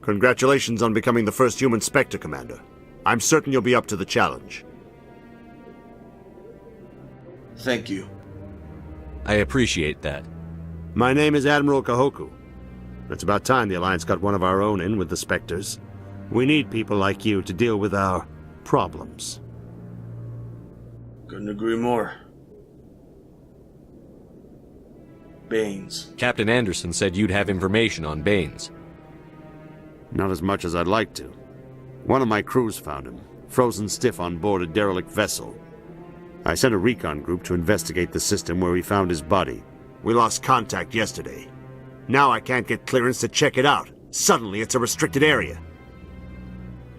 Congratulations on becoming the first human Spectre, Commander. I'm certain you'll be up to the challenge. Thank you. I appreciate that. My name is Admiral Kahoku. It's about time the Alliance got one of our own in with the Spectres. We need people like you to deal with our problems. Couldn't agree more. Baines. Captain Anderson said you'd have information on Baines. Not as much as I'd like to. One of my crews found him, frozen stiff on board a derelict vessel. I sent a recon group to investigate the system where we found his body. We lost contact yesterday. Now I can't get clearance to check it out. Suddenly it's a restricted area.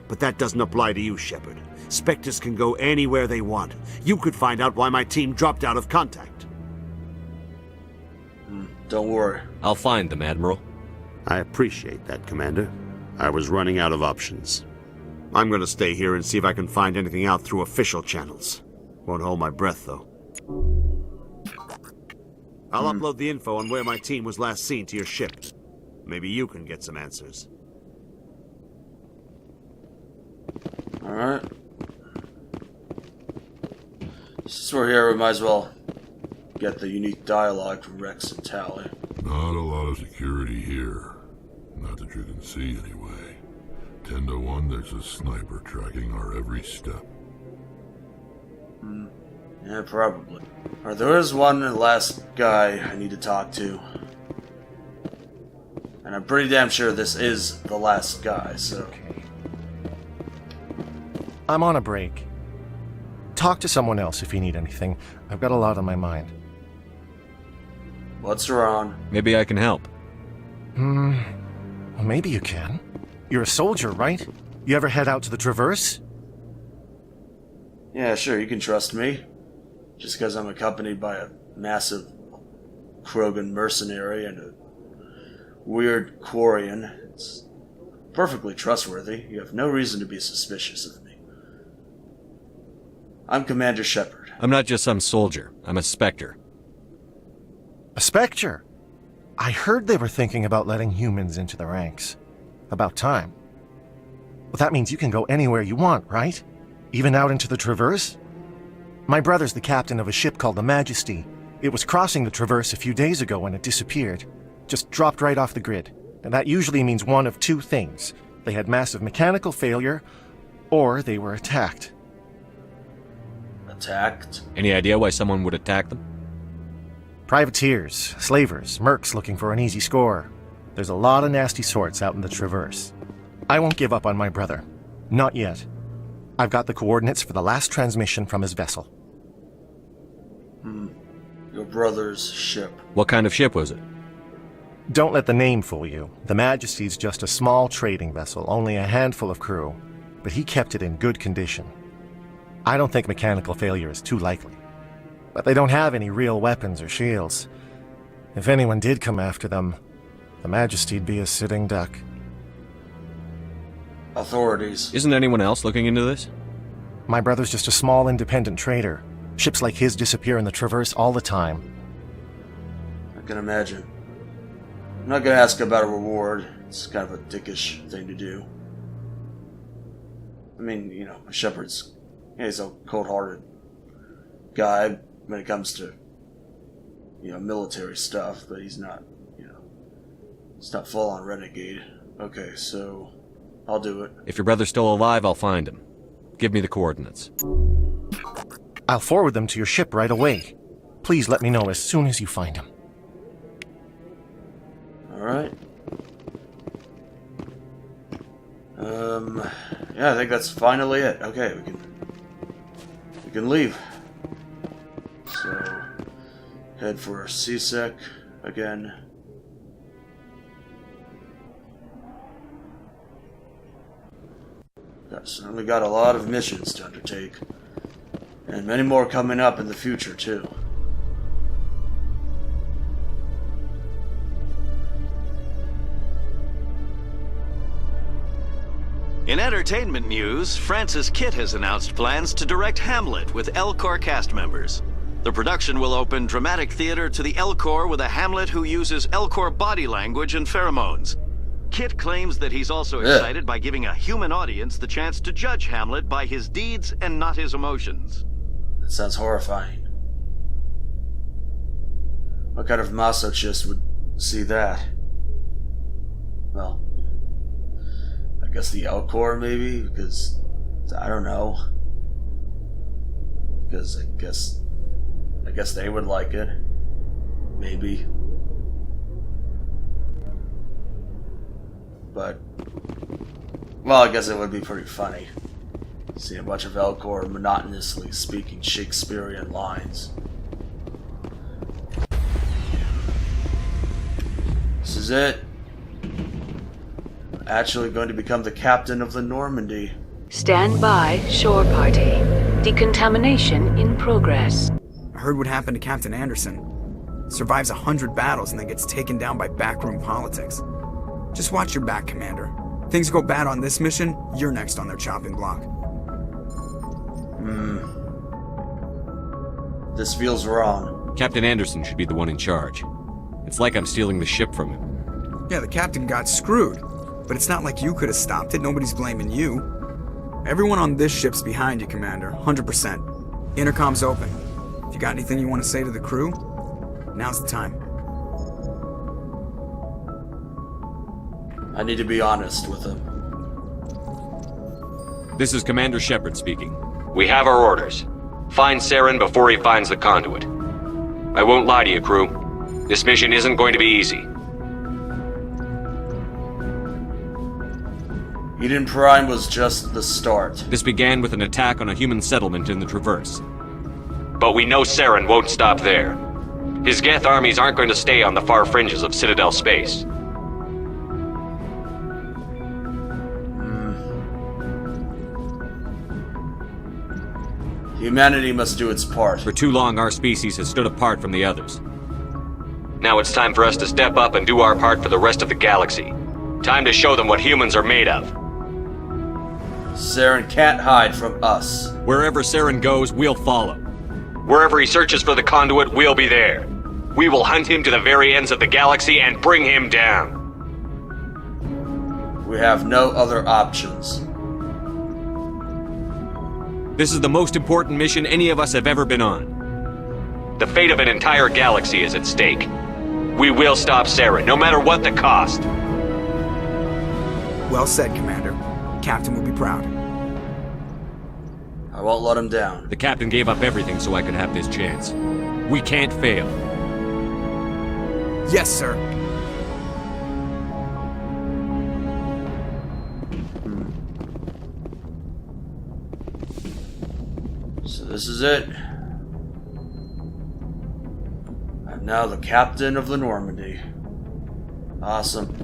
But that doesn't apply to you, Shepard. Spectres can go anywhere they want. You could find out why my team dropped out of contact. Don't worry. I'll find them, Admiral. I appreciate that, Commander. I was running out of options. I'm gonna stay here and see if I can find anything out through official channels. Won't hold my breath, though. I'll upload the info on where my team was last seen to your ship. Maybe you can get some answers. Alright. Since we're here, we might as well get the unique dialogue from Rex and Tally. Not a lot of security here. Not that you can see, anyway. 10 to 1, there's a sniper tracking our every step. Yeah, probably. Alright, there is one last guy I need to talk to. And I'm pretty damn sure this is the last guy, so... I'm on a break. Talk to someone else if you need anything. I've got a lot on my mind. What's wrong? Maybe I can help. Well, maybe you can. You're a soldier, right? You ever head out to the Traverse? Yeah, sure, you can trust me. Just because I'm accompanied by a massive Krogan mercenary and a weird Quarian, it's perfectly trustworthy. You have no reason to be suspicious of me. I'm Commander Shepard. I'm not just some soldier. I'm a Spectre. A Spectre? I heard they were thinking about letting humans into the ranks. About time. Well, that means you can go anywhere you want, right? Even out into the Traverse? My brother's the captain of a ship called the Majesty. It was crossing the Traverse a few days ago when it disappeared. Just dropped right off the grid. And that usually means one of two things. They had massive mechanical failure, or they were attacked. Attacked? Any idea why someone would attack them? Privateers, slavers, mercs looking for an easy score. There's a lot of nasty sorts out in the Traverse. I won't give up on my brother. Not yet. I've got the coordinates for the last transmission from his vessel. Your brother's ship. What kind of ship was it? Don't let the name fool you. The Majesty's just a small trading vessel, only a handful of crew. But he kept it in good condition. I don't think mechanical failure is too likely. But they don't have any real weapons or shields. If anyone did come after them, the Majesty'd be a sitting duck. Authorities. Isn't anyone else looking into this? My brother's just a small independent trader. Ships like his disappear in the Traverse all the time. I can imagine. I'm not gonna ask about a reward. It's kind of a dickish thing to do. I mean, you know, Shepard's... Yeah, he's a cold-hearted guy when it comes to, you know, military stuff, but he's not, you know, he's not full-on renegade. Okay, so I'll do it. If your brother's still alive, I'll find him. Give me the coordinates. I'll forward them to your ship right away. Please let me know as soon as you find him. Alright. Yeah, I think that's finally it. Okay, we can leave. So, head for CSEC again. Certainly got a lot of missions to undertake. And many more coming up in the future, too. In entertainment news, Francis Kitt has announced plans to direct Hamlet with Elcor cast members. The production will open dramatic theater to the Elcor with a Hamlet who uses Elcor body language and pheromones. Kit claims that he's also excited by giving a human audience the chance to judge Hamlet by his deeds and not his emotions. That sounds horrifying. What kind of masochist would see that? Well, I guess the Elcor maybe, because I don't know. Because I guess they would like it. Maybe. But, well, I guess it would be pretty funny. See a bunch of Elcor monotonously speaking Shakespearean lines. This is it. I'm actually going to become the captain of the Normandy. Stand by, shore party. Decontamination in progress. I heard what happened to Captain Anderson. Survives 100 battles and then gets taken down by backroom politics. Just watch your back, Commander. Things go bad on this mission, you're next on their chopping block. This feels wrong. Captain Anderson should be the one in charge. It's like I'm stealing the ship from him. Yeah, the captain got screwed. But it's not like you could have stopped it. Nobody's blaming you. Everyone on this ship's behind you, Commander. 100%. Intercom's open. If you got anything you want to say to the crew, now's the time. I need to be honest with him. This is Commander Shepard speaking. We have our orders. Find Saren before he finds the conduit. I won't lie to you, crew. This mission isn't going to be easy. Eden Prime was just the start. This began with an attack on a human settlement in the Traverse. But we know Saren won't stop there. His Geth armies aren't going to stay on the far fringes of Citadel space. Humanity must do its part. For too long, our species has stood apart from the others. Now it's time for us to step up and do our part for the rest of the galaxy. Time to show them what humans are made of. Saren can't hide from us. Wherever Saren goes, we'll follow. Wherever he searches for the conduit, we'll be there. We will hunt him to the very ends of the galaxy and bring him down. We have no other options. This is the most important mission any of us have ever been on. The fate of an entire galaxy is at stake. We will stop Saren, no matter what the cost. Well said, Commander. Captain will be proud. I won't let him down. The captain gave up everything so I could have this chance. We can't fail. Yes, sir. So this is it. I'm now the captain of the Normandy. Awesome.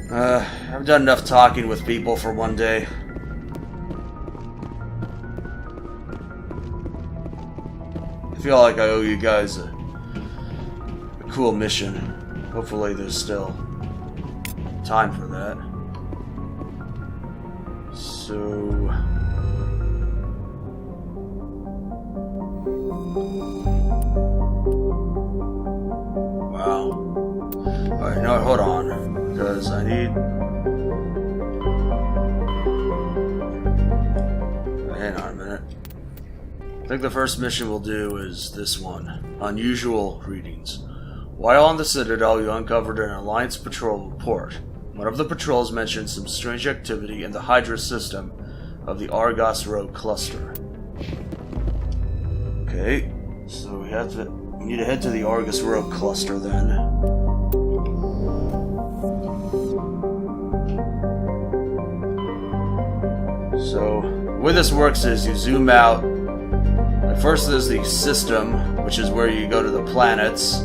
I've done enough talking with people for one day. I feel like I owe you guys a cool mission. Hopefully there's still time for that. So... wow. Alright, no, hold on. Because I need... hang on a minute. I think the first mission we'll do is this one. Unusual readings. While on the Citadel, you uncovered an Alliance patrol report. One of the patrols mentioned some strange activity in the Hydra system of the Argos Rho cluster. Okay, so we need to head to the Argos Rho cluster then. So, the way this works is you zoom out. First there's the system, which is where you go to the planets,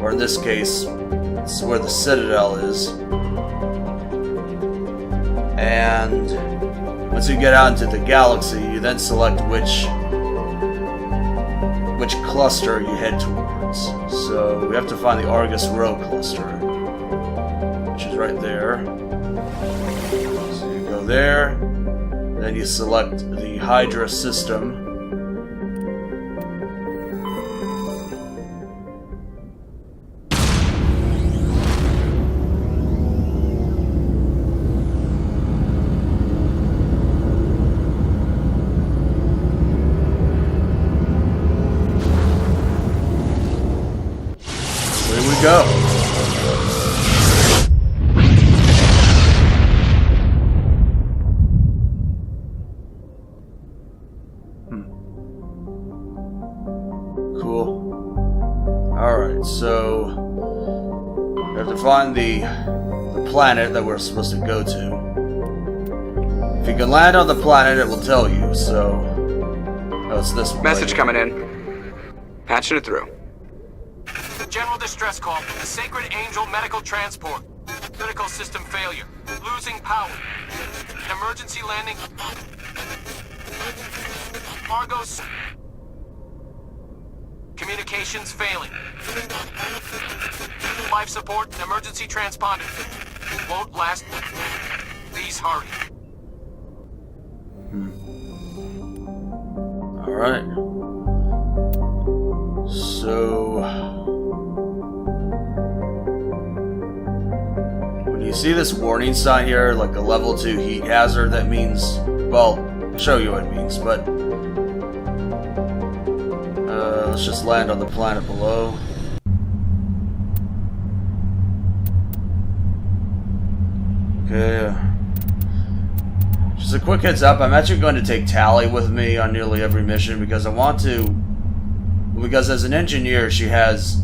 or in this case, it's where the Citadel is. And once you get out into the galaxy, you then select which cluster you head towards. So we have to find the Argos Rho cluster, which is right there. So you go there, then you select the Hydra system. we go. Cool. Alright, so we have to find the planet that we're supposed to go to. If you can land on the planet, it will tell you, so... Oh, it's this one. Message coming in. Patching it through. General distress call from the Sacred Angel Medical Transport. Critical system failure. Losing power. Emergency landing. Argos. Communications failing. Life support and emergency transponder. Won't last. Please hurry. Alright. So... when you see this warning sign here, like a level 2 heat hazard, that means... well, I'll show you what it means, but... let's just land on the planet below. Okay. Just a quick heads up, I'm actually going to take Tally with me on nearly every mission because I want to... because as an engineer, she has...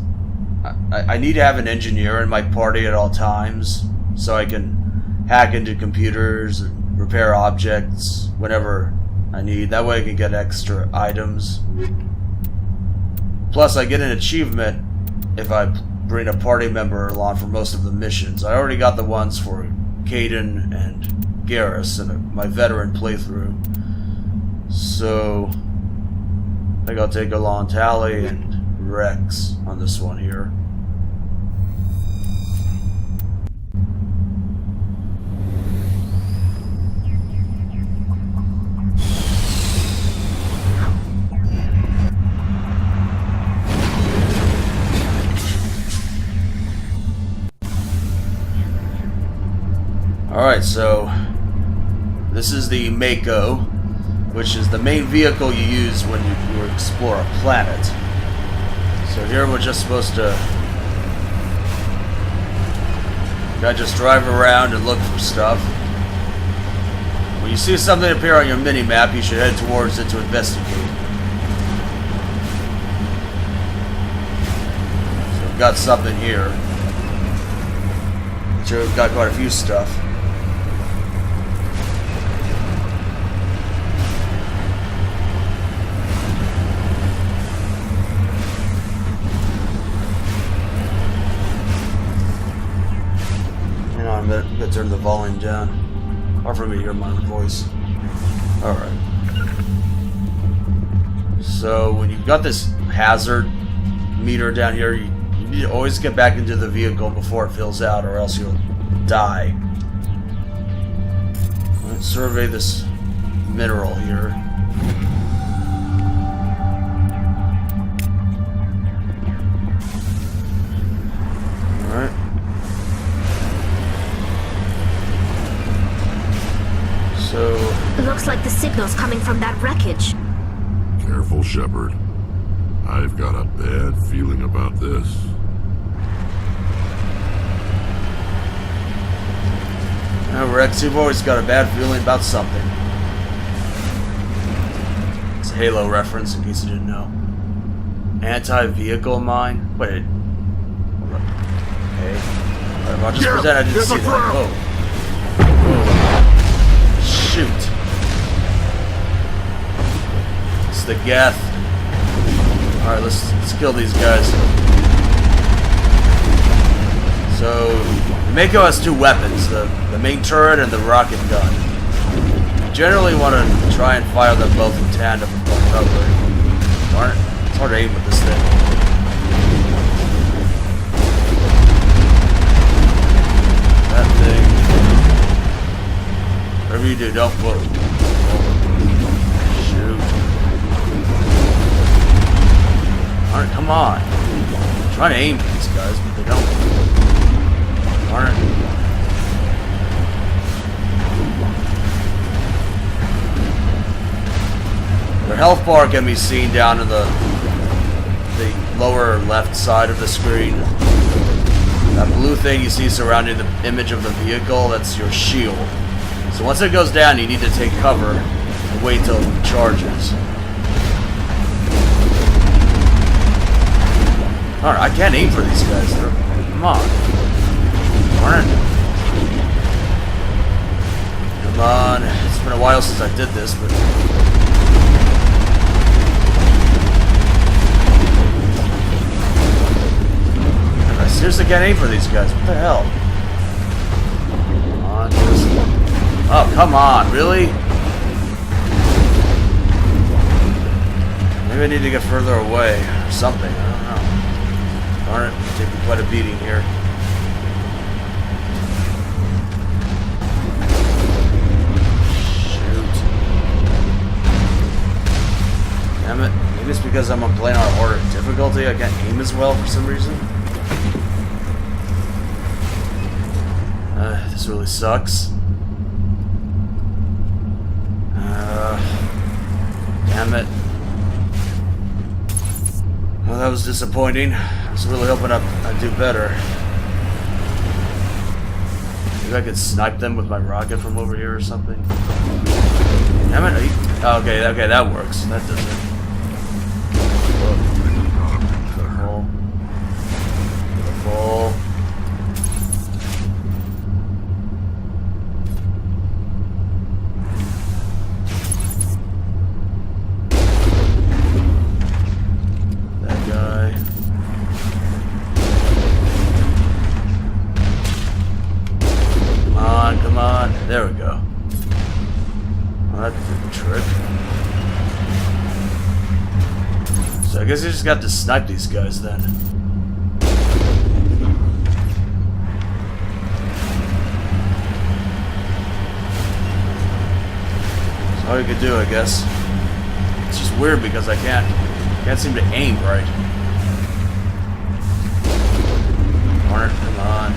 I need to have an engineer in my party at all times so I can hack into computers and repair objects whenever I need. That way I can get extra items. Plus, I get an achievement if I bring a party member along for most of the missions. I already got the ones for Caden and Garrus in my veteran playthrough. So, I think I'll take along Tally and Rex on this one here. Alright, so this is the mako, which is the main vehicle you use when you explore a planet. So here we're just supposed to just drive around and look for stuff. When you see something appear on your mini-map, you should head towards it to investigate. So we've got something here. So we've got quite a few stuff. I'm gonna turn the volume down. Hard for me to hear my own voice. Alright. So, when you've got this hazard meter down here, you need to always get back into the vehicle before it fills out, or else you'll die. Let's survey this mineral here. Alright. So... looks like the signal's coming from that wreckage. Careful, Shepard. I've got a bad feeling about this. Now, Rex, you've always got a bad feeling about something. It's a Halo reference, in case you didn't know. Anti-vehicle mine? Wait. Hold up. Okay. I'll just pretend I didn't see that. Whoa. Shoot. It's the Geth. Alright, let's kill these guys. So, the Mako has two weapons, the main turret and the rocket gun. You generally want to try and fire them both in tandem with one another. It's hard to aim with this thing. That thing. Whatever you do, don't move. Shoot. Alright, come on. I'm trying to aim at these guys, but they don't. Alright. Their health bar can be seen down in the lower left side of the screen. That blue thing you see surrounding the image of the vehicle, that's your shield. So once it goes down, you need to take cover and wait till it charges. Alright, I can't aim for these guys. Come on. Darn it. Come on. It's been a while since I did this, but... I seriously can't aim for these guys. What the hell? Come on, just... Oh, come on. Really? Maybe I need to get further away or something. I don't know. Darn it. It's taking quite a beating here. Damn it. Maybe it's because I'm playing on a harder difficulty. I can't aim as well for some reason. This really sucks. Damn it. Well, that was disappointing. I was really hoping I'd do better. Maybe I could snipe them with my rocket from over here or something. Damn it. Okay, that works. That does it. Careful. Careful. That guy. Come on. There we go. Well, that did the trick. So I guess I just got to snipe these guys then. That's all you could do, I guess. It's just weird because I can't seem to aim right. Darn it, come on.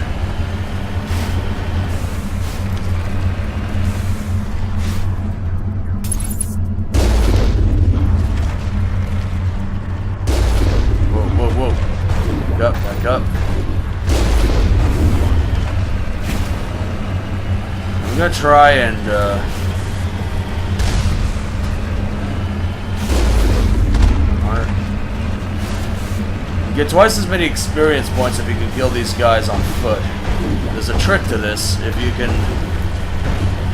Back up. I'm gonna try and you get twice as many experience points if you can kill these guys on foot. There's a trick to this. If you can,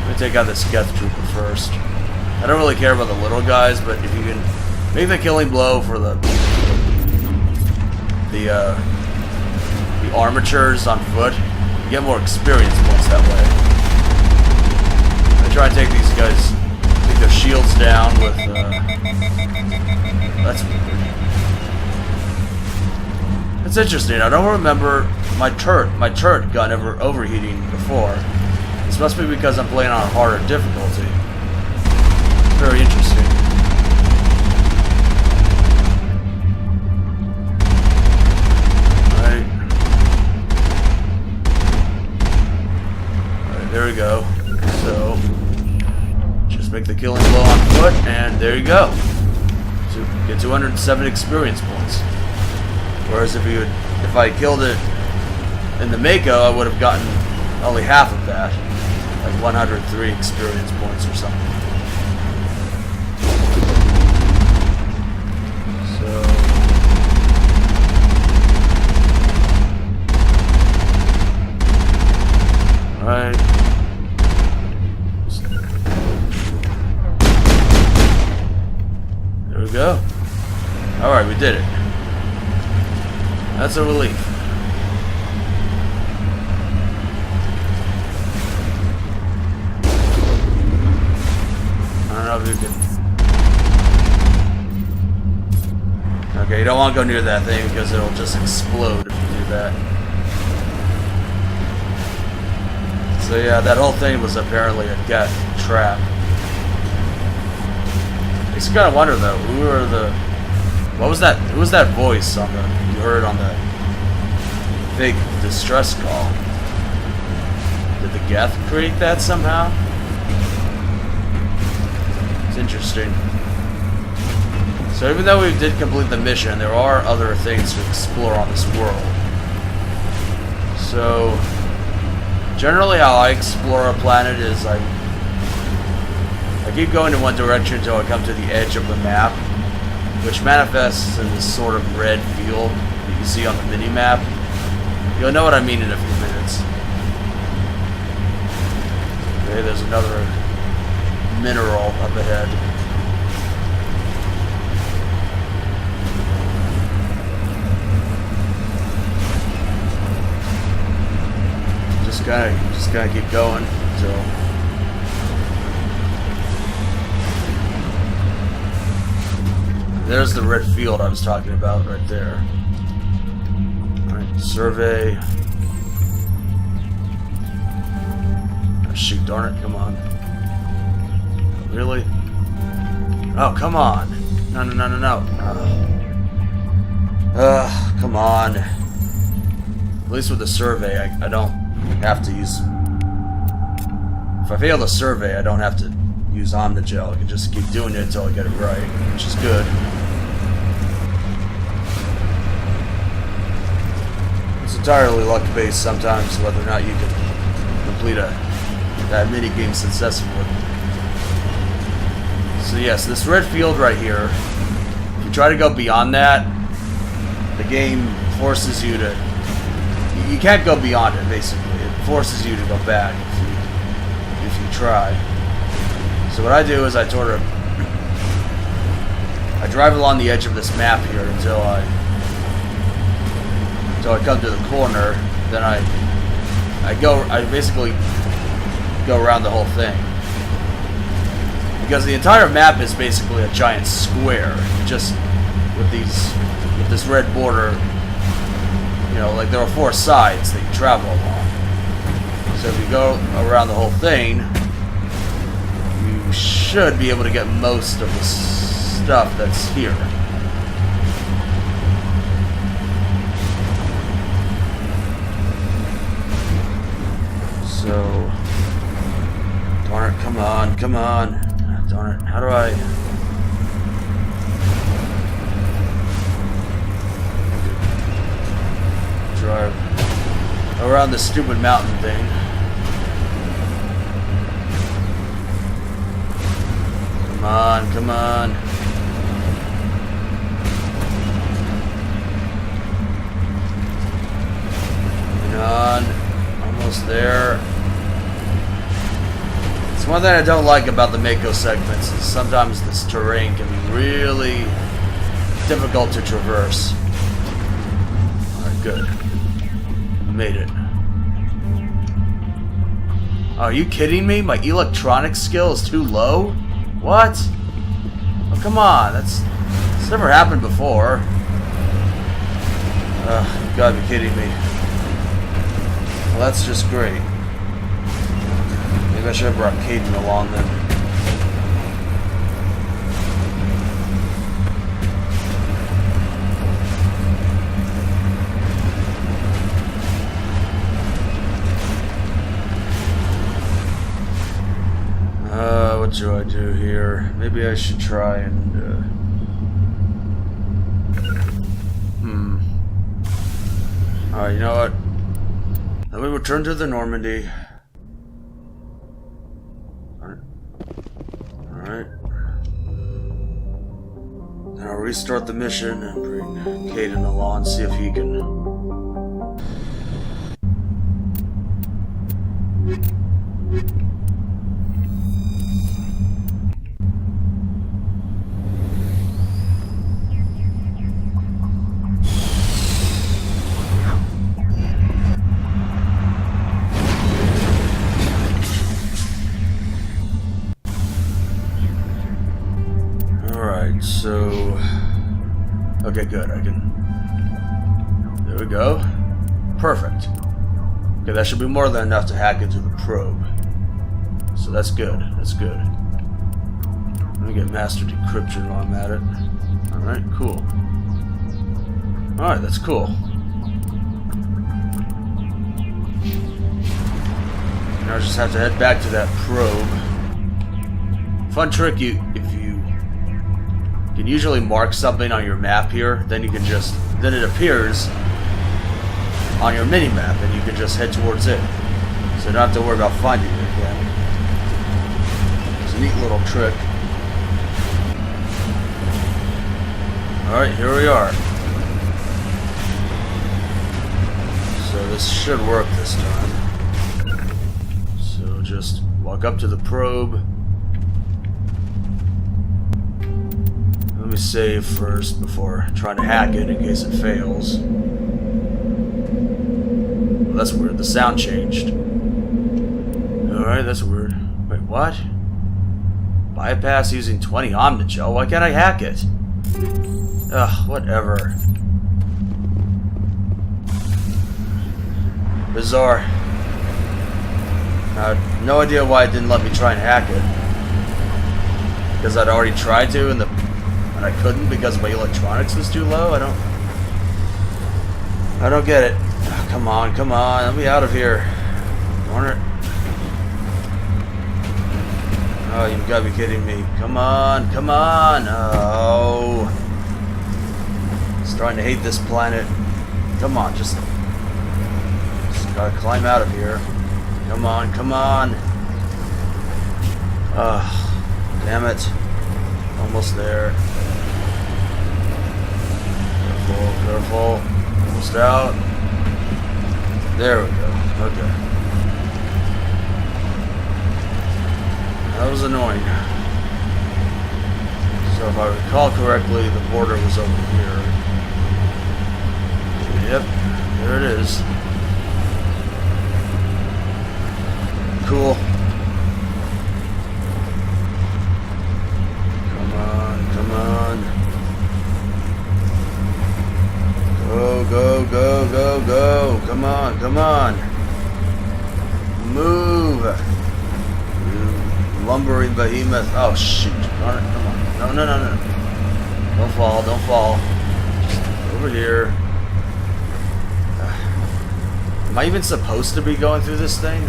let me take out this Geth Trooper first. I don't really care about the little guys, but if you can make the killing blow for the armatures on foot, you get more experience points that way. I try and take these guys, take their shields down with, that's weird. It's interesting, I don't remember my turret gun ever overheating before. This must be because I'm playing on a harder difficulty. Very interesting. There we go. So, just make the killing blow on foot, and there you go. So, get 207 experience points. Whereas if I killed it in the mako, I would have gotten only half of that, like 103 experience points or something. So, alright. There we go. Alright, we did it. That's a relief. I don't know if you can... Okay, you don't want to go near that thing because it'll just explode if you do that. So yeah, that whole thing was apparently a Geth trap. Makes you kind of wonder though, who was that voice on you heard on the fake distress call? Did the Geth create that somehow? It's interesting. So even though we did complete the mission, there are other things to explore on this world. So, generally how I explore a planet is I keep going in one direction until I come to the edge of the map, which manifests in this sort of red field that you see on the mini-map. You'll know what I mean in a few minutes. Okay, there's another mineral up ahead. Just gotta keep going. So there's the red field I was talking about right there. Alright, survey. Oh, shoot, darn it, come on. Really? Oh, come on. No. Come on. At least with the survey, I don't have to use... If I fail the survey, I don't have to use Omnigel. I can just keep doing it until I get it right, which is good. It's entirely luck-based sometimes, whether or not you can complete that mini-game successfully. So yes, this red field right here, if you try to go beyond that, the game forces you to... You can't go beyond it, basically. It forces you to go back if you try. So what I do is I drive along the edge of this map here until I come to the corner. Then I basically go around the whole thing. Because the entire map is basically a giant square, just with this red border. You know, like there are 4 sides that you travel along. So if you go around the whole thing, you should be able to get most of the stuff that's here. So, darn it, come on. Darn it, how do I... Drive around this stupid mountain thing. Come on. Moving on. Almost there. It's one thing I don't like about the Mako segments is sometimes this terrain can be really difficult to traverse. Alright, good. I made it. Oh, are you kidding me? My electronic skill is too low? What? Oh, come on. That's never happened before. You gotta be kidding me. Well, that's just great. Maybe I should have brought Caden along then. What do I do here? Maybe I should try and, Alright, you know what? Let me return to the Normandy. Alright. Then I'll restart the mission and bring Caden along, see if he can... So, okay, good, I can, there we go, perfect. Okay, that should be more than enough to hack into the probe. So that's good, Let me get master decryption while I'm at it. Alright, cool. Alright, that's cool. Now I just have to head back to that probe. Fun trick, if you can usually mark something on your map here, then you can just, then it appears on your mini-map, and you can just head towards it. So you don't have to worry about finding it again. It's a neat little trick. Alright, here we are. So this should work this time. So just walk up to the probe. Let me save first before trying to hack it in case it fails. Well, that's weird. The sound changed. Alright, that's weird. Wait, what? Bypass using 20 Omnigel? Why can't I hack it? Ugh, whatever. Bizarre. I had no idea why it didn't let me try and hack it. Because I'd already tried to and I couldn't because my electronics was too low? I don't get it. Oh, come on, let me out of here. Darn it. Oh, you've got to be kidding me. Come on. Oh. Starting to hate this planet. Come on, just gotta climb out of here. Come on. Damn it. Almost there. Careful. Almost out. There we go. Okay. That was annoying. So if I recall correctly, the border was over here. Yep, there it is. Cool. Come on. Go. Come on. Move. You lumbering behemoth. Oh, shoot. Darn it. Come on. No. Don't fall. Just over here. Am I even supposed to be going through this thing?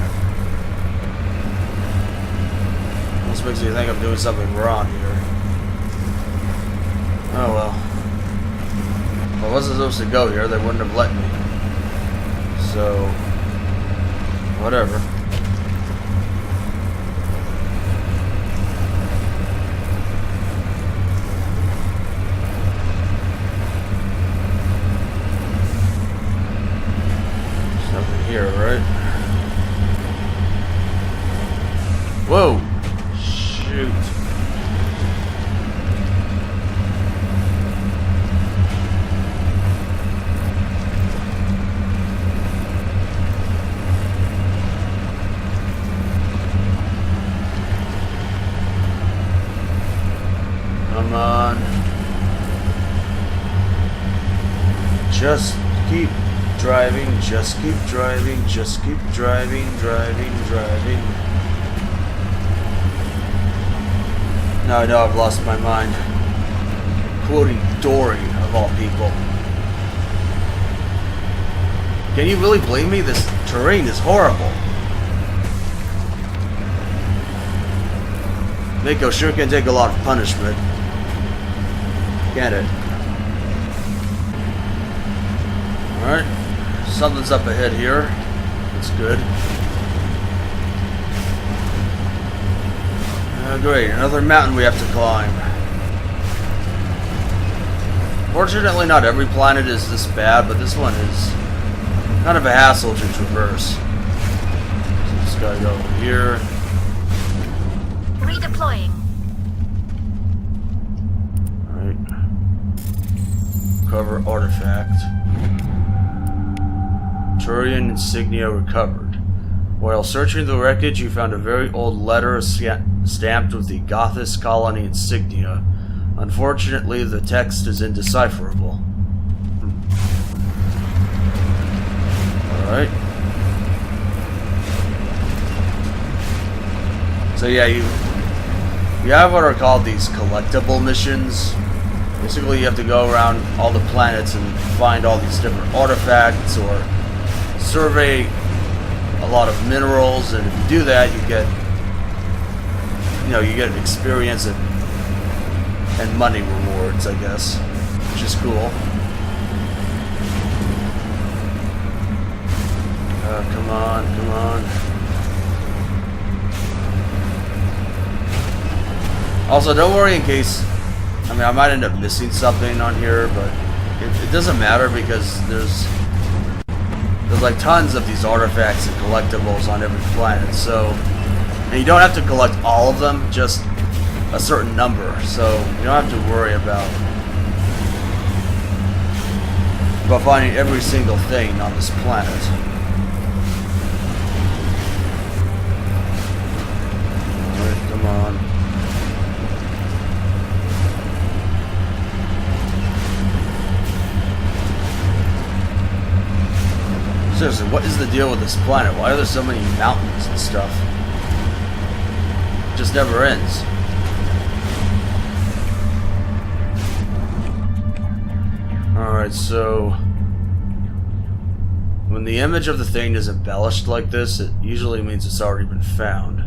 Almost makes me think I'm doing something wrong here. Oh well. If I wasn't supposed to go here, they wouldn't have let me. So, whatever. There's nothing here, right? Whoa! Shoot. Come on. Just keep driving, driving. Now I know I've lost my mind. Quoting Dory, of all people. Can you really blame me? This terrain is horrible. Mako sure can take a lot of punishment. Can't it? Alright. Something's up ahead here. That's good. Great, another mountain we have to climb. Fortunately, not every planet is this bad, but this one is kind of a hassle to traverse. So just gotta go over here. Redeploying. Alright. Recover artifact. Turian insignia recovered. While searching the wreckage, you found a very old letter stamped with the Gothis colony insignia. Unfortunately, the text is indecipherable. Alright. So yeah, you have what are called these collectible missions. Basically, you have to go around all the planets and find all these different artifacts or survey a lot of minerals, and if you do that, you get experience and money rewards, I guess, which is cool. Also, don't worry in case... I mean, I might end up missing something on here, but it doesn't matter because there's like tons of these artifacts and collectibles on every planet, so... And you don't have to collect all of them, just a certain number, so you don't have to worry about finding every single thing on this planet. Alright, come on. Seriously, what is the deal with this planet? Why are there so many mountains and stuff? It just never ends. Alright, so when the image of the thing is embellished like this, it usually means it's already been found.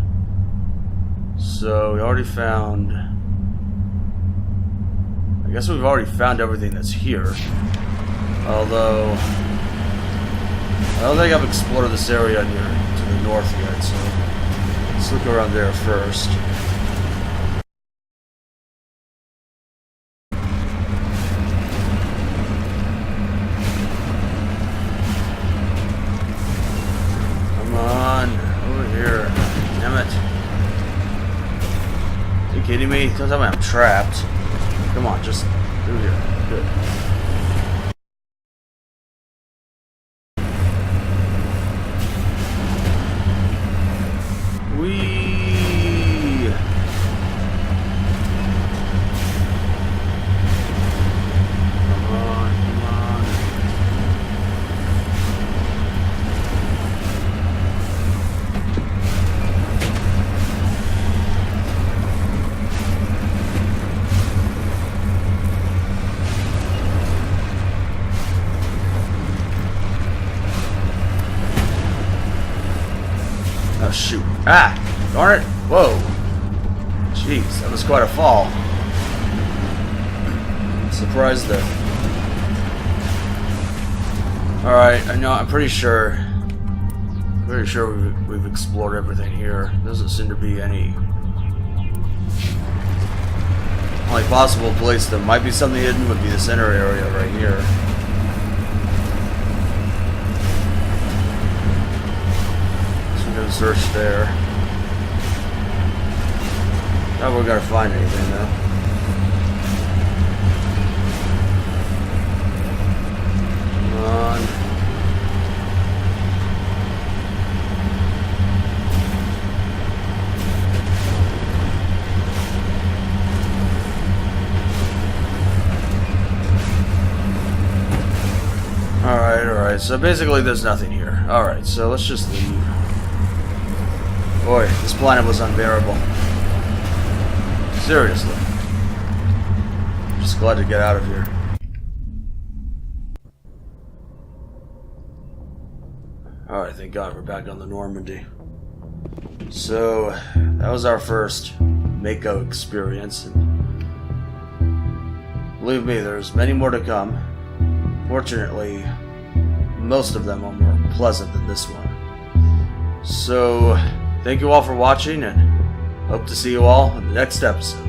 So we already found... I guess we've already found everything that's here. Although I don't think I've explored this area near to the north yet, so let's look around there first. Kidding me? Don't tell me I'm trapped. Come on, just through here. Good. Whee! Come on, come on. Oh shoot. Ah! Darn it! Whoa! Jeez, that was quite a fall. Surprised there. Alright, I know, I'm pretty sure we've explored everything here. Doesn't seem to be any... Only possible place that might be something hidden would be the center area right here. No search there. Not we're gonna find anything though. Come on. Alright, so basically there's nothing here. Alright, so let's just leave. Boy, this planet was unbearable. Seriously. I'm just glad to get out of here. Alright, thank God we're back on the Normandy. So, that was our first mako experience. And believe me, there's many more to come. Fortunately, most of them are more pleasant than this one. So... thank you all for watching, and hope to see you all in the next episode.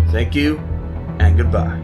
Thank you, and goodbye.